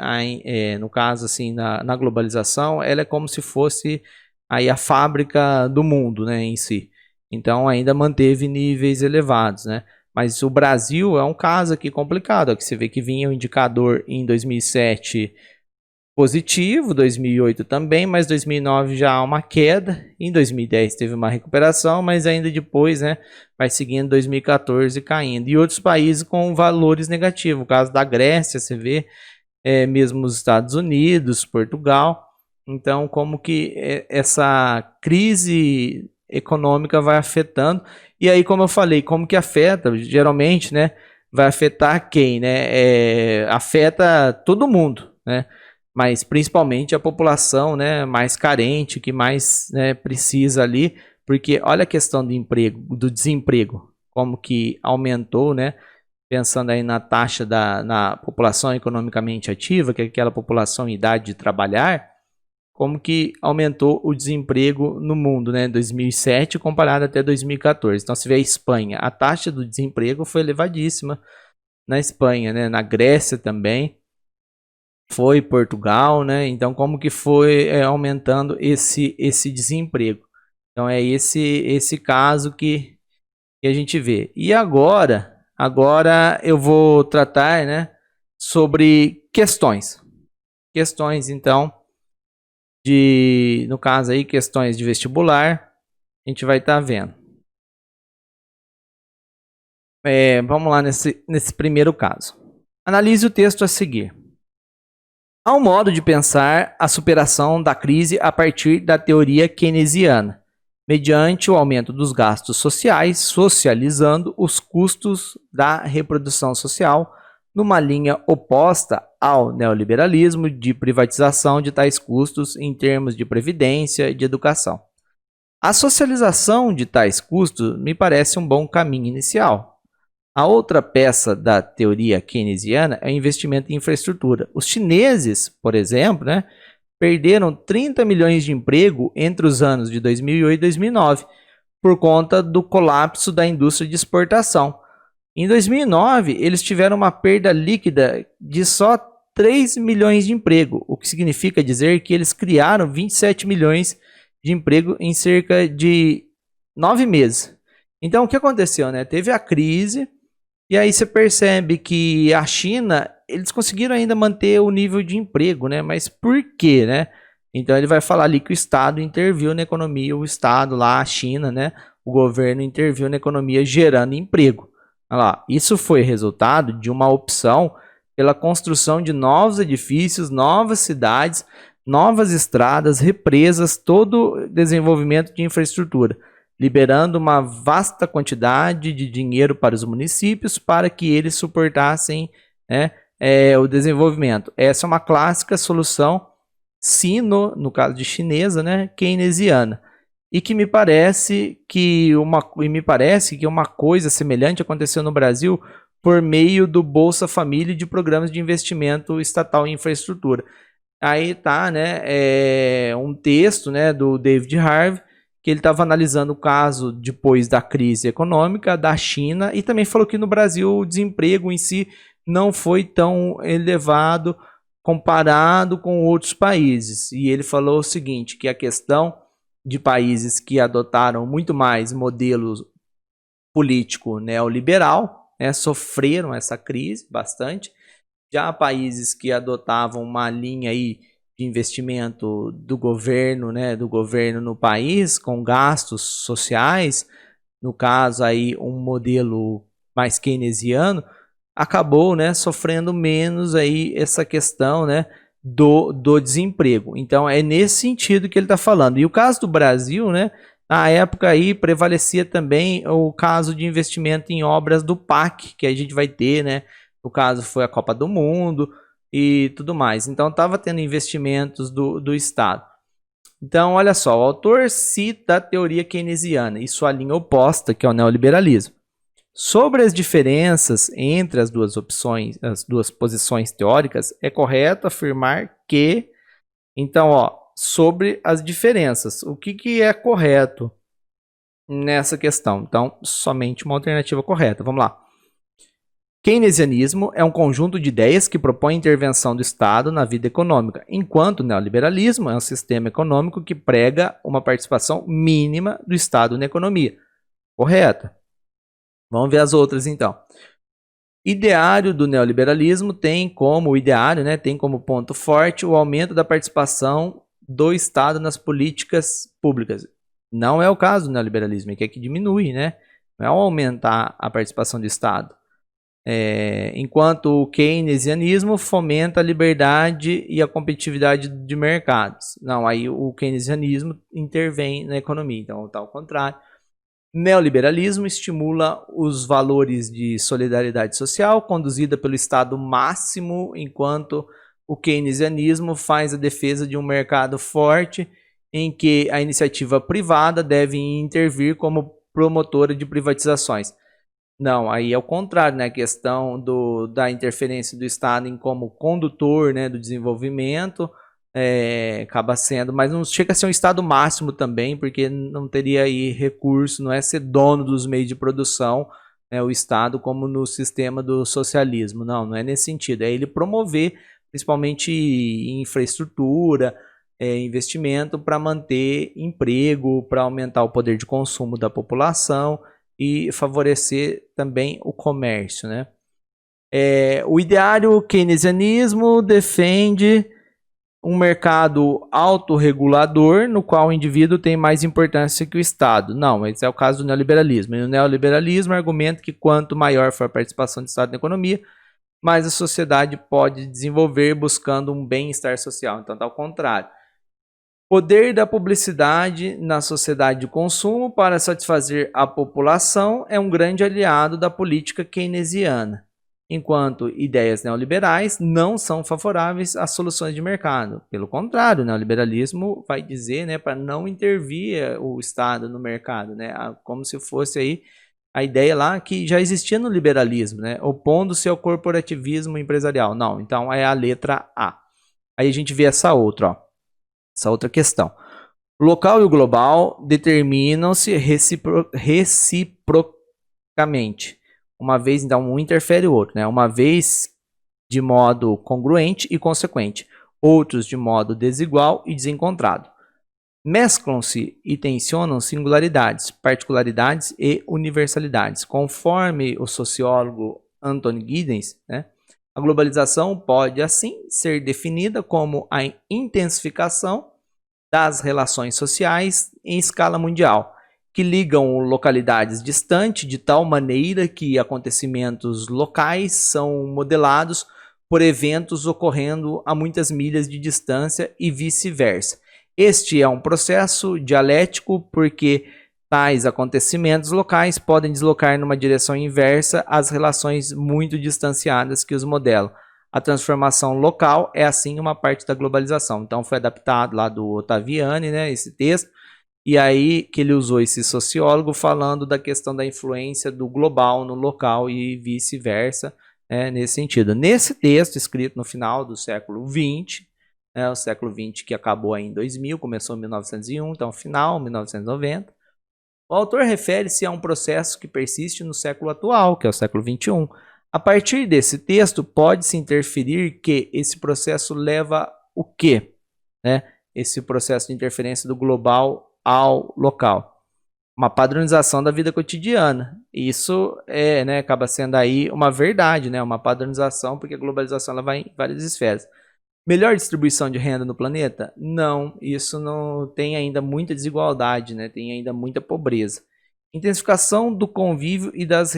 no caso assim, na globalização, ela é como se fosse aí a fábrica do mundo, né, em si. Então ainda manteve níveis elevados, né. Mas o Brasil é um caso aqui complicado, ó, que você vê que vinha o indicador em 2007 positivo, 2008 também, mas 2009 já há uma queda, em 2010 teve uma recuperação, mas ainda depois, né, vai seguindo 2014 caindo. E outros países com valores negativos, o caso da Grécia, você vê, mesmo os Estados Unidos, Portugal. Então, como que essa crise econômica vai afetando, e aí, como eu falei, como que afeta, geralmente, né, vai afetar quem, né, afeta todo mundo, né, mas principalmente a população, né, mais carente, que mais, né, precisa ali, porque olha a questão do emprego, do desemprego, como que aumentou, né, pensando aí na taxa na população economicamente ativa, que é aquela população em idade de trabalhar, como que aumentou o desemprego no mundo, né, em 2007 comparado até 2014. Então se vê a Espanha, a taxa do desemprego foi elevadíssima na Espanha, né, na Grécia também, foi Portugal, né? Então como que foi aumentando esse desemprego? Então é esse caso que a gente vê. E agora eu vou tratar, né, sobre questões então no caso aí questões de vestibular, a gente vai estar vendo. Vamos lá nesse primeiro caso. Analise o texto a seguir. Há um modo de pensar a superação da crise a partir da teoria keynesiana, mediante o aumento dos gastos sociais, socializando os custos da reprodução social, numa linha oposta ao neoliberalismo de privatização de tais custos em termos de previdência e de educação. A socialização de tais custos me parece um bom caminho inicial. A outra peça da teoria keynesiana é o investimento em infraestrutura. Os chineses, por exemplo, né, perderam 30 milhões de emprego entre os anos de 2008 e 2009 por conta do colapso da indústria de exportação. Em 2009, eles tiveram uma perda líquida de só 3 milhões de emprego, o que significa dizer que eles criaram 27 milhões de emprego em cerca de 9 meses. Então, o que aconteceu, né? Teve a crise, e aí você percebe que a China, eles conseguiram ainda manter o nível de emprego, né? Mas por quê, né? Então, ele vai falar ali que o Estado interviu na economia, o Estado lá, a China, né? O governo interviu na economia gerando emprego. Olha lá, isso foi resultado de uma opção pela construção de novos edifícios, novas cidades, novas estradas, represas, todo desenvolvimento de infraestrutura, liberando uma vasta quantidade de dinheiro para os municípios para que eles suportassem, né, o desenvolvimento. Essa é uma clássica solução no caso de chinesa, né, keynesiana. E que me parece que uma coisa semelhante aconteceu no Brasil por meio do Bolsa Família e de programas de investimento estatal em infraestrutura. Aí tá, né, um texto, né, do David Harvey, que ele estava analisando o caso depois da crise econômica da China e também falou que no Brasil o desemprego em si não foi tão elevado comparado com outros países. E ele falou o seguinte, que a questão de países que adotaram muito mais modelo político neoliberal, né, sofreram essa crise bastante. Já países que adotavam uma linha aí de investimento do governo, né, do governo no país, com gastos sociais, no caso aí um modelo mais keynesiano, acabou, né, sofrendo menos aí essa questão, né, do desemprego. Então é nesse sentido que ele está falando. E o caso do Brasil, né, na época aí prevalecia também o caso de investimento em obras do PAC, que a gente vai ter, né, no caso foi a Copa do Mundo e tudo mais. Então estava tendo investimentos do Estado. Então olha só, o autor cita a teoria keynesiana e sua linha oposta, que é o neoliberalismo. Sobre as diferenças entre as duas opções, as duas posições teóricas, é correto afirmar que, então, sobre as diferenças, o que é correto nessa questão? Então, somente uma alternativa correta. Vamos lá. Keynesianismo é um conjunto de ideias que propõe intervenção do Estado na vida econômica, enquanto o neoliberalismo é um sistema econômico que prega uma participação mínima do Estado na economia. Correta. Vamos ver as outras então. Ideário do neoliberalismo tem como ponto forte o aumento da participação do Estado nas políticas públicas. Não é o caso do neoliberalismo, ele quer que diminui, né? Não é aumentar a participação do Estado. Enquanto o keynesianismo fomenta a liberdade e a competitividade de mercados. Não, aí o keynesianismo intervém na economia, então está ao contrário. Neoliberalismo estimula os valores de solidariedade social conduzida pelo Estado máximo, enquanto o keynesianismo faz a defesa de um mercado forte em que a iniciativa privada deve intervir como promotora de privatizações. Não, aí é o contrário, né? A questão da interferência do Estado em como condutor, né, do desenvolvimento, acaba sendo, mas não chega a ser um Estado máximo também, porque não teria aí recurso, não é ser dono dos meios de produção, né, o Estado como no sistema do socialismo, não é nesse sentido, é ele promover principalmente infraestrutura, investimento para manter emprego, para aumentar o poder de consumo da população e favorecer também o comércio, né? O ideário keynesianismo defende um mercado autorregulador no qual o indivíduo tem mais importância que o Estado. Não, esse é o caso do neoliberalismo. E o neoliberalismo argumenta que quanto maior for a participação do Estado na economia, mais a sociedade pode desenvolver buscando um bem-estar social. Então está ao contrário. Poder da publicidade na sociedade de consumo para satisfazer a população é um grande aliado da política keynesiana. enquanto ideias neoliberais não são favoráveis às soluções de mercado. Pelo contrário, o neoliberalismo vai dizer, né, para não intervir o Estado no mercado, né, como se fosse aí a ideia lá que já existia no liberalismo, né, opondo-se ao corporativismo empresarial. Não, então é a letra A. Aí a gente vê essa outra questão. O local e o global determinam-se reciprocamente. Uma vez, então, um interfere o outro, né? Uma vez de modo congruente e consequente, outros de modo desigual e desencontrado. Mesclam-se e tensionam singularidades, particularidades e universalidades. Conforme o sociólogo Anthony Giddens, né, a globalização pode, assim, ser definida como a intensificação das relações sociais em escala mundial, que ligam localidades distantes de tal maneira que acontecimentos locais são modelados por eventos ocorrendo a muitas milhas de distância e vice-versa. Este é um processo dialético porque tais acontecimentos locais podem deslocar numa direção inversa as relações muito distanciadas que os modelam. A transformação local é, assim, uma parte da globalização. Então, foi adaptado lá do Ottaviani, né, esse texto, e aí que ele usou esse sociólogo falando da questão da influência do global no local e vice-versa, né, nesse sentido. Nesse texto, escrito no final do século XX, né, o século XX que acabou aí em 2000, começou em 1901, então final, 1990, o autor refere-se a um processo que persiste no século atual, que é o século XXI. A partir desse texto, pode-se interferir que esse processo leva o quê? Né? Esse processo de interferência do global ao local. Uma padronização da vida cotidiana. Isso né, acaba sendo aí uma verdade, né? Uma padronização, porque a globalização ela vai em várias esferas. Melhor distribuição de renda no planeta? Não, isso não tem ainda muita desigualdade, né? Tem ainda muita pobreza. Intensificação do convívio e das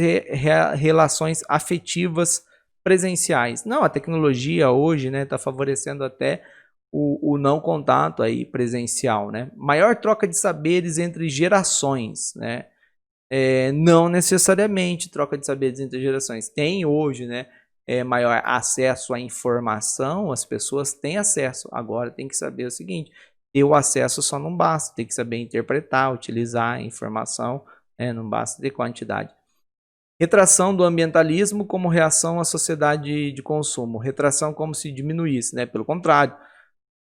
relações afetivas presenciais. Não, a tecnologia hoje está favorecendo até o não contato aí presencial, né? Maior troca de saberes entre gerações, né? Não necessariamente troca de saberes entre gerações. Tem hoje, né? Maior acesso à informação, as pessoas têm acesso. Agora tem que saber o seguinte: ter o acesso só não basta, tem que saber interpretar, utilizar a informação. Não basta ter quantidade. Retração do ambientalismo como reação à sociedade de consumo. Retração como se diminuísse, né? Pelo contrário,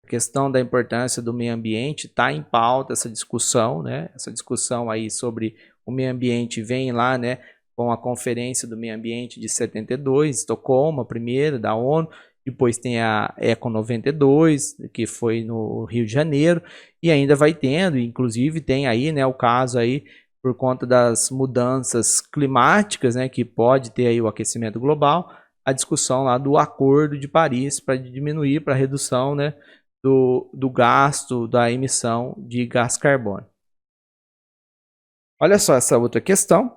a questão da importância do meio ambiente está em pauta, essa discussão, né? Essa discussão aí sobre o meio ambiente vem lá, né? Com a Conferência do Meio Ambiente de 72, Estocolmo, a primeira da ONU. Depois tem a Eco 92, que foi no Rio de Janeiro, e ainda vai tendo, inclusive tem aí, né, o caso aí por conta das mudanças climáticas, né, que pode ter aí o aquecimento global, a discussão lá do Acordo de Paris para diminuir, para redução, né, do gasto, da emissão de gás carbônico. Olha só essa outra questão.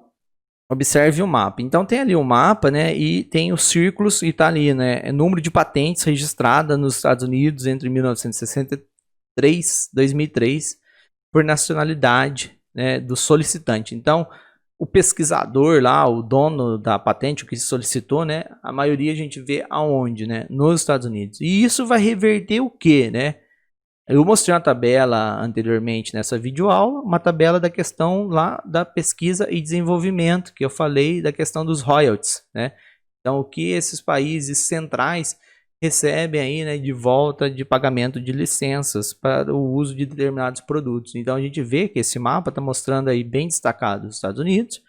Observe o mapa. Então tem ali o mapa, né, e tem os círculos e tá ali, né, número de patentes registradas nos Estados Unidos entre 1963 e 2003 por nacionalidade, né, do solicitante. Então, o pesquisador lá, o dono da patente, o que solicitou, né, a maioria a gente vê aonde, né, nos Estados Unidos. E isso vai reverter o quê, né? Eu mostrei uma tabela anteriormente nessa videoaula, uma tabela da questão lá da pesquisa e desenvolvimento, que eu falei da questão dos royalties, né? Então, o que esses países centrais recebem aí, né, de volta de pagamento de licenças para o uso de determinados produtos. Então, a gente vê que esse mapa está mostrando aí bem destacado os Estados Unidos,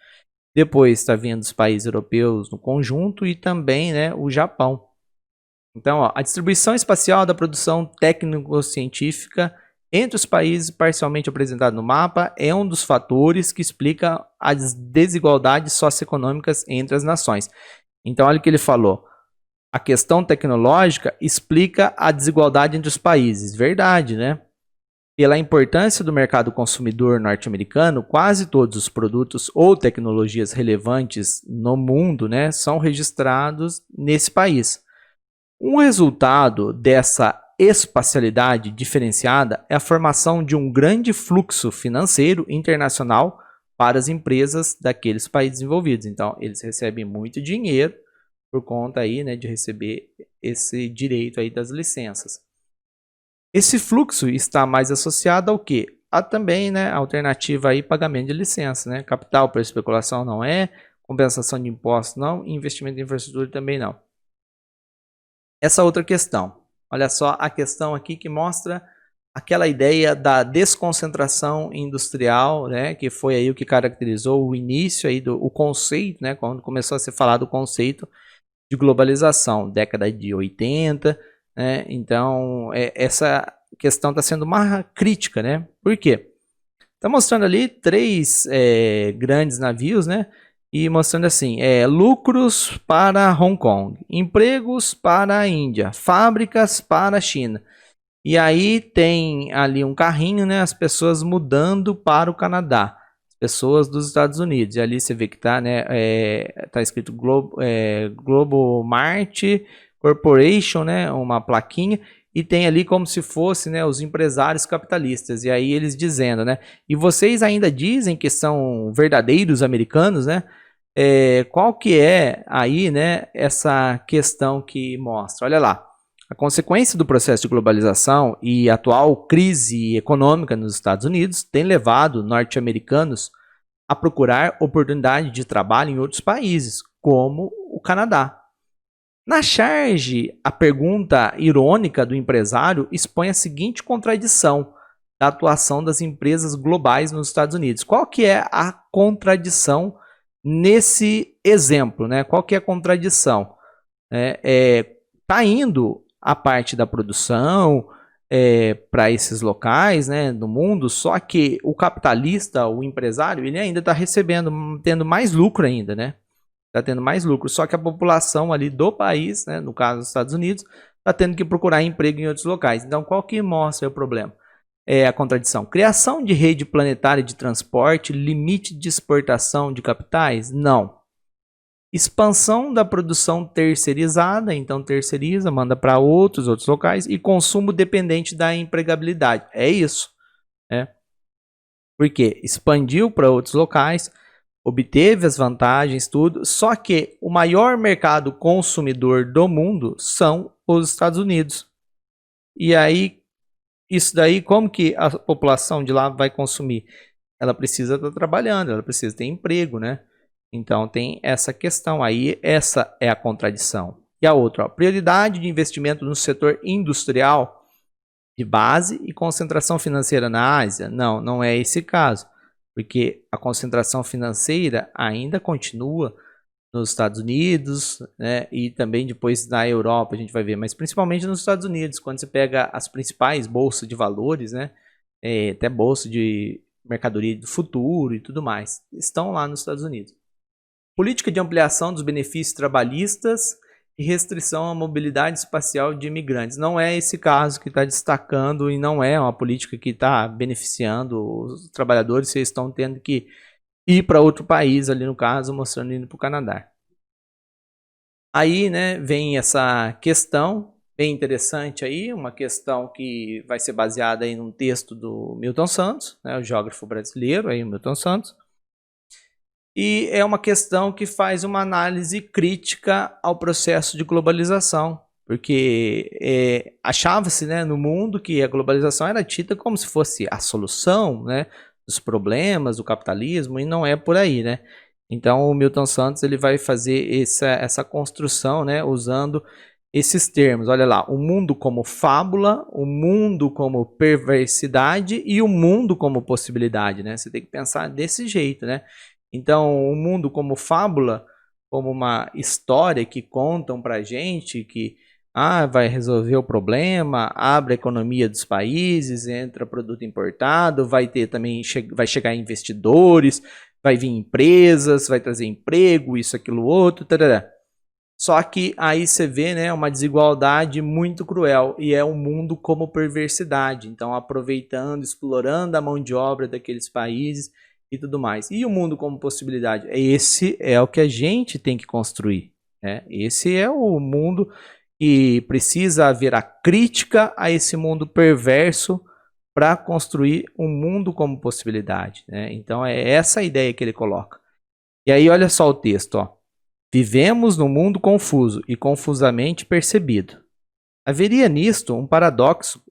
depois está vindo os países europeus no conjunto e também, né, o Japão. Então, ó, a distribuição espacial da produção técnico-científica entre os países parcialmente apresentado no mapa é um dos fatores que explica as desigualdades socioeconômicas entre as nações. Então, olha o que ele falou. A questão tecnológica explica a desigualdade entre os países. Verdade, né? Pela importância do mercado consumidor norte-americano, quase todos os produtos ou tecnologias relevantes no mundo, né, são registrados nesse país. Um resultado dessa espacialidade diferenciada é a formação de um grande fluxo financeiro internacional para as empresas daqueles países envolvidos. Então, eles recebem muito dinheiro por conta aí, né, de receber esse direito aí das licenças. Esse fluxo está mais associado ao quê? A também, né, alternativa aí, pagamento de licença, né? Capital para especulação não é, compensação de impostos não, investimento em infraestrutura também não. Essa outra questão, olha só a questão aqui que mostra aquela ideia da desconcentração industrial, né, que foi aí o que caracterizou o início aí o conceito, né, quando começou a ser falado o conceito de globalização, década de 80, né? Então, essa questão está sendo uma crítica, né? Por quê? Está mostrando ali três grandes navios, né? E mostrando assim, lucros para Hong Kong, empregos para a Índia, fábricas para a China. E aí tem ali um carrinho, né? As pessoas mudando para o Canadá. Pessoas dos Estados Unidos. E ali você vê que tá, né? Tá escrito Global Mart Corporation, né? Uma plaquinha. E tem ali como se fosse, né, os empresários capitalistas. E aí eles dizendo, né? E vocês ainda dizem que são verdadeiros americanos, né? Qual que é aí, né? Essa questão que mostra. Olha lá. A consequência do processo de globalização e a atual crise econômica nos Estados Unidos tem levado norte-americanos a procurar oportunidade de trabalho em outros países, como o Canadá. Na charge, a pergunta irônica do empresário expõe a seguinte contradição da atuação das empresas globais nos Estados Unidos. Qual que é a contradição nesse exemplo, né? Qual que é a contradição? Tá indo a parte da produção para esses locais, né, do mundo, só que o capitalista, o empresário, ele ainda está recebendo, tendo mais lucro ainda, né? Está tendo mais lucro, só que a população ali do país, né, no caso dos Estados Unidos, está tendo que procurar emprego em outros locais. Então, qual que mostra o problema? A contradição. Criação de rede planetária de transporte, limite de exportação de capitais? Não. Expansão da produção terceirizada, então terceiriza, manda para outros locais, e consumo dependente da empregabilidade. É isso, né? Porque expandiu para outros locais, obteve as vantagens, tudo, só que o maior mercado consumidor do mundo são os Estados Unidos. E aí, isso daí, como que a população de lá vai consumir? Ela precisa estar trabalhando, ela precisa ter emprego, né? Então tem essa questão aí, essa é a contradição. E a outra, prioridade de investimento no setor industrial de base e concentração financeira na Ásia? Não, não é esse caso, porque a concentração financeira ainda continua nos Estados Unidos, né, e também depois na Europa a gente vai ver, mas principalmente nos Estados Unidos, quando você pega as principais bolsas de valores, né, até bolsa de mercadoria do futuro e tudo mais, estão lá nos Estados Unidos. Política de ampliação dos benefícios trabalhistas e restrição à mobilidade espacial de imigrantes. Não é esse caso que está destacando e não é uma política que está beneficiando os trabalhadores, vocês estão tendo que ir para outro país, ali no caso, mostrando indo para o Canadá. Aí, né, vem essa questão bem interessante aí, uma questão que vai ser baseada aí num texto do Milton Santos, né, o geógrafo brasileiro, aí, o Milton Santos. E é uma questão que faz uma análise crítica ao processo de globalização, porque achava-se, né, no mundo que a globalização era tida como se fosse a solução, né, dos problemas do capitalismo, e não é por aí, né? Então o Milton Santos ele vai fazer essa construção, né, usando esses termos. Olha lá, o mundo como fábula, o mundo como perversidade e o mundo como possibilidade, né? Você tem que pensar desse jeito, né? Então, o mundo como fábula, como uma história que contam pra gente que vai resolver o problema, abre a economia dos países, entra produto importado, vai ter também, vai chegar investidores, vai vir empresas, vai trazer emprego, isso, aquilo, outro, tarará. Só que aí você vê, né, uma desigualdade muito cruel, e é o mundo como perversidade, então aproveitando, explorando a mão de obra daqueles países e tudo mais. E o mundo como possibilidade? Esse é o que a gente tem que construir, né? Esse é o mundo que precisa haver a crítica a esse mundo perverso para construir um mundo como possibilidade, né? Então é essa a ideia que ele coloca. E aí olha só o texto, ó. Vivemos num mundo confuso e confusamente percebido. Haveria nisto um paradoxo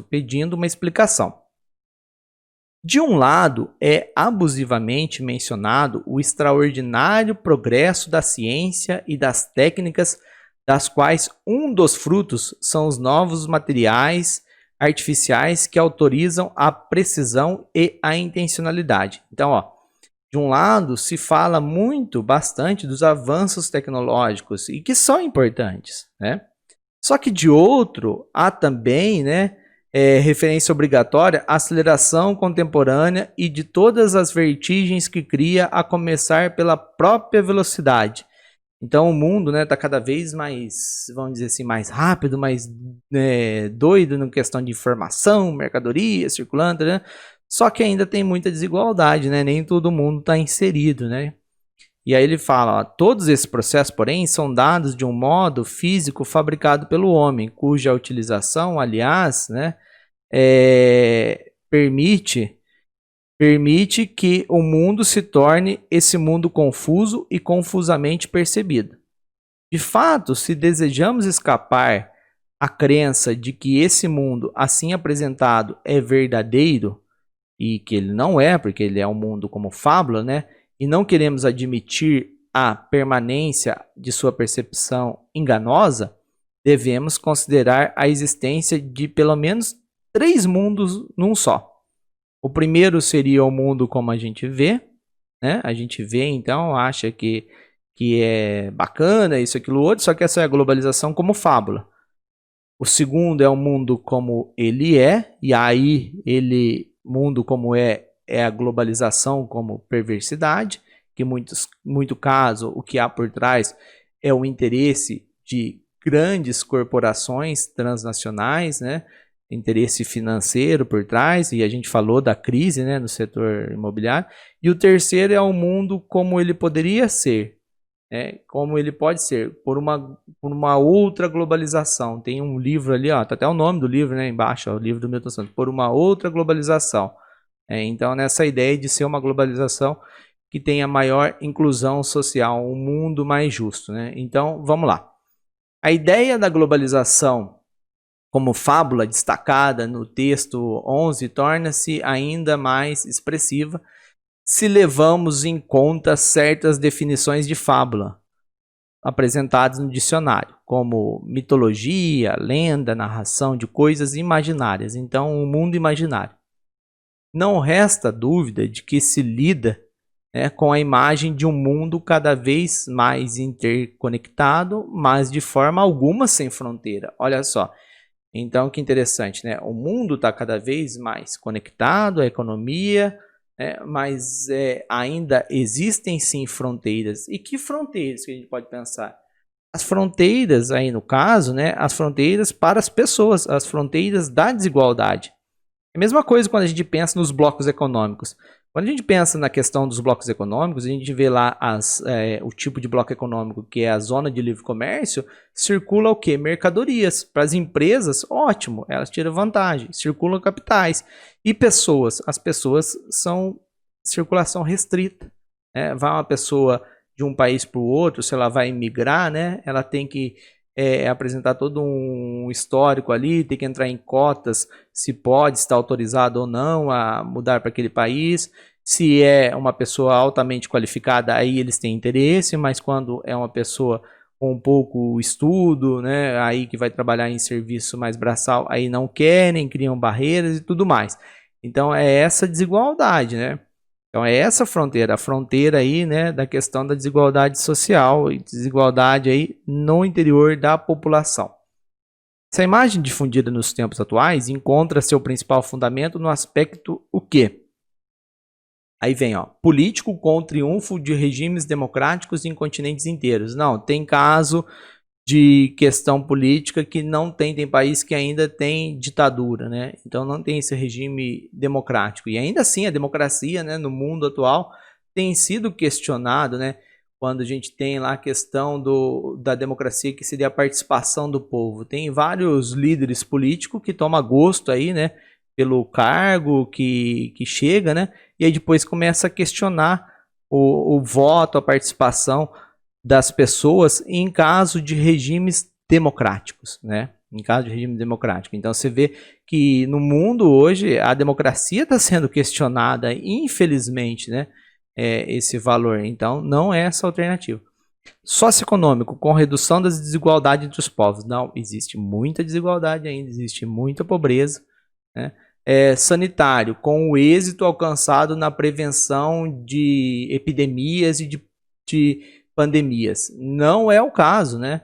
pedindo uma explicação. De um lado, é abusivamente mencionado o extraordinário progresso da ciência e das técnicas, das quais um dos frutos são os novos materiais artificiais que autorizam a precisão e a intencionalidade. Então, de um lado, se fala bastante dos avanços tecnológicos e que são importantes, né? Só que de outro, há também, né, referência obrigatória à aceleração contemporânea e de todas as vertigens que cria, a começar pela própria velocidade. Então o mundo está cada vez mais, vamos dizer assim, mais rápido, mais doido na questão de informação, mercadoria circulando, né? Só que ainda tem muita desigualdade, né? Nem todo mundo está inserido, né? E aí ele fala, todos esses processos, porém, são dados de um modo físico fabricado pelo homem, cuja utilização, aliás, né, permite que o mundo se torne esse mundo confuso e confusamente percebido. De fato, se desejamos escapar à crença de que esse mundo assim apresentado é verdadeiro, e que ele não é, porque ele é um mundo como fábula, né? E não queremos admitir a permanência de sua percepção enganosa, devemos considerar a existência de pelo menos 3 mundos num só. O primeiro seria o mundo como a gente vê, né? A gente vê, então, acha que é bacana, isso, aquilo, outro, só que essa é a globalização como fábula. O segundo é o mundo como ele é, e aí mundo como é a globalização como perversidade, que muito caso o que há por trás é o interesse de grandes corporações transnacionais, né? Interesse financeiro por trás, e a gente falou da crise, né, no setor imobiliário. E o terceiro é o mundo como ele poderia ser, como ele pode ser, por uma outra globalização. Tem um livro ali, tá até o nome do livro, né, embaixo, o livro do Milton Santos, por uma outra globalização. Então, nessa ideia de ser uma globalização que tenha maior inclusão social, um mundo mais justo, né? Então, vamos lá. A ideia da globalização como fábula destacada no texto 11 torna-se ainda mais expressiva se levamos em conta certas definições de fábula apresentadas no dicionário, como mitologia, lenda, narração de coisas imaginárias. Então, o mundo imaginário. Não resta dúvida de que se lida com a imagem de um mundo cada vez mais interconectado, mas de forma alguma sem fronteira. Olha só. Então, que interessante, né? O mundo está cada vez mais conectado, a economia, mas ainda existem sim fronteiras. E que fronteiras que a gente pode pensar? As fronteiras aí no caso, né? As fronteiras para as pessoas, as fronteiras da desigualdade. É a mesma coisa quando a gente pensa nos blocos econômicos. Quando a gente pensa na questão dos blocos econômicos, a gente vê lá o tipo de bloco econômico, que é a zona de livre comércio, circula o quê? Mercadorias. Para as empresas, ótimo, elas tiram vantagem, circulam capitais. E pessoas, as pessoas são circulação restrita. Vai uma pessoa de um país para o outro, se ela vai migrar, né, ela tem que apresentar todo um histórico ali, tem que entrar em cotas, se pode estar autorizado ou não a mudar para aquele país. Se é uma pessoa altamente qualificada, aí eles têm interesse, mas quando é uma pessoa com pouco estudo, né, aí que vai trabalhar em serviço mais braçal, aí não querem, criam barreiras e tudo mais. Então é essa desigualdade, né? Então é essa fronteira, a fronteira aí, né, da questão da desigualdade social e desigualdade aí no interior da população. Essa imagem difundida nos tempos atuais encontra seu principal fundamento no aspecto o quê? Aí vem, político com o triunfo de regimes democráticos em continentes inteiros. Não, tem caso de questão política que não tem país que ainda tem ditadura, né? Então não tem esse regime democrático. E ainda assim a democracia, né, no mundo atual tem sido questionado, né? Quando a gente tem lá a questão da democracia, que seria a participação do povo. Tem vários líderes políticos que tomam gosto aí, né, pelo cargo que chega, né? E aí depois começa a questionar o voto, a participação das pessoas em caso de regimes democráticos, né? Em caso de regime democrático. Então você vê que no mundo hoje a democracia está sendo questionada, infelizmente, né? Esse valor. Então não é essa alternativa. Socioeconômico, com redução das desigualdades entre os povos. Não, existe muita desigualdade ainda, existe muita pobreza, né? Sanitário, com o êxito alcançado na prevenção de epidemias e de pandemias. Não é o caso, né?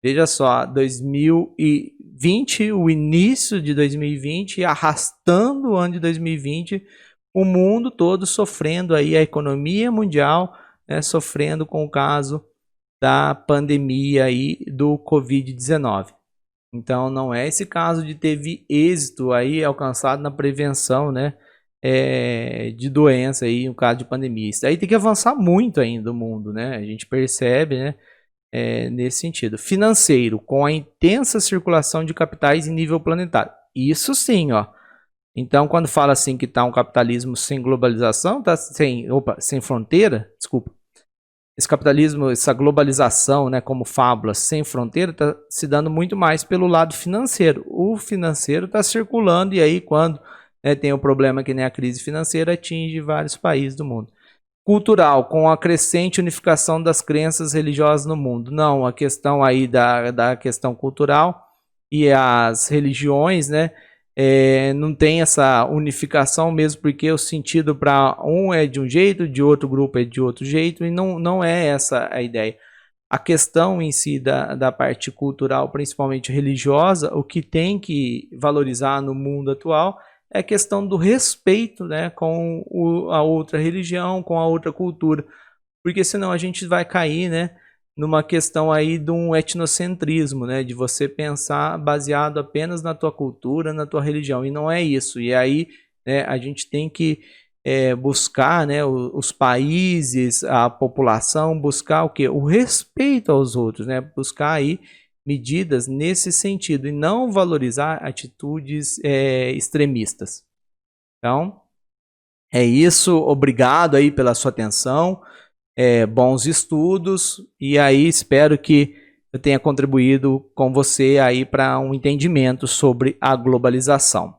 Veja só, 2020, o início de 2020, arrastando o ano de 2020, o mundo todo sofrendo aí, a economia mundial, né, sofrendo com o caso da pandemia aí do Covid-19. Então não é esse caso de ter êxito aí alcançado na prevenção, né, de doença aí, no caso de pandemia. Isso aí tem que avançar muito ainda o mundo, né? A gente percebe, né, nesse sentido. Financeiro, com a intensa circulação de capitais em nível planetário. Isso sim, ó. Então, quando fala assim que está um capitalismo sem globalização, tá sem fronteira, desculpa. Esse capitalismo, essa globalização, né, como fábula sem fronteira, está se dando muito mais pelo lado financeiro. O financeiro está circulando e aí quando tem um problema que nem a crise financeira atinge vários países do mundo. Cultural, com a crescente unificação das crenças religiosas no mundo. Não, a questão aí da questão cultural e as religiões, né, não tem essa unificação mesmo porque o sentido para um é de um jeito, de outro grupo é de outro jeito, e não é essa a ideia. A questão em si da parte cultural, principalmente religiosa, o que tem que valorizar no mundo atual é a questão do respeito, né, com a outra religião, com a outra cultura, porque senão a gente vai cair, né, numa questão aí de um etnocentrismo, né, de você pensar baseado apenas na tua cultura, na tua religião, e não é isso. E aí, né, a gente tem que buscar, né, os países, a população, buscar o quê? O respeito aos outros, né, buscar aí medidas nesse sentido e não valorizar atitudes extremistas. Então, é isso. Obrigado aí pela sua atenção. Bons estudos, e aí espero que eu tenha contribuído com você aí para um entendimento sobre a globalização.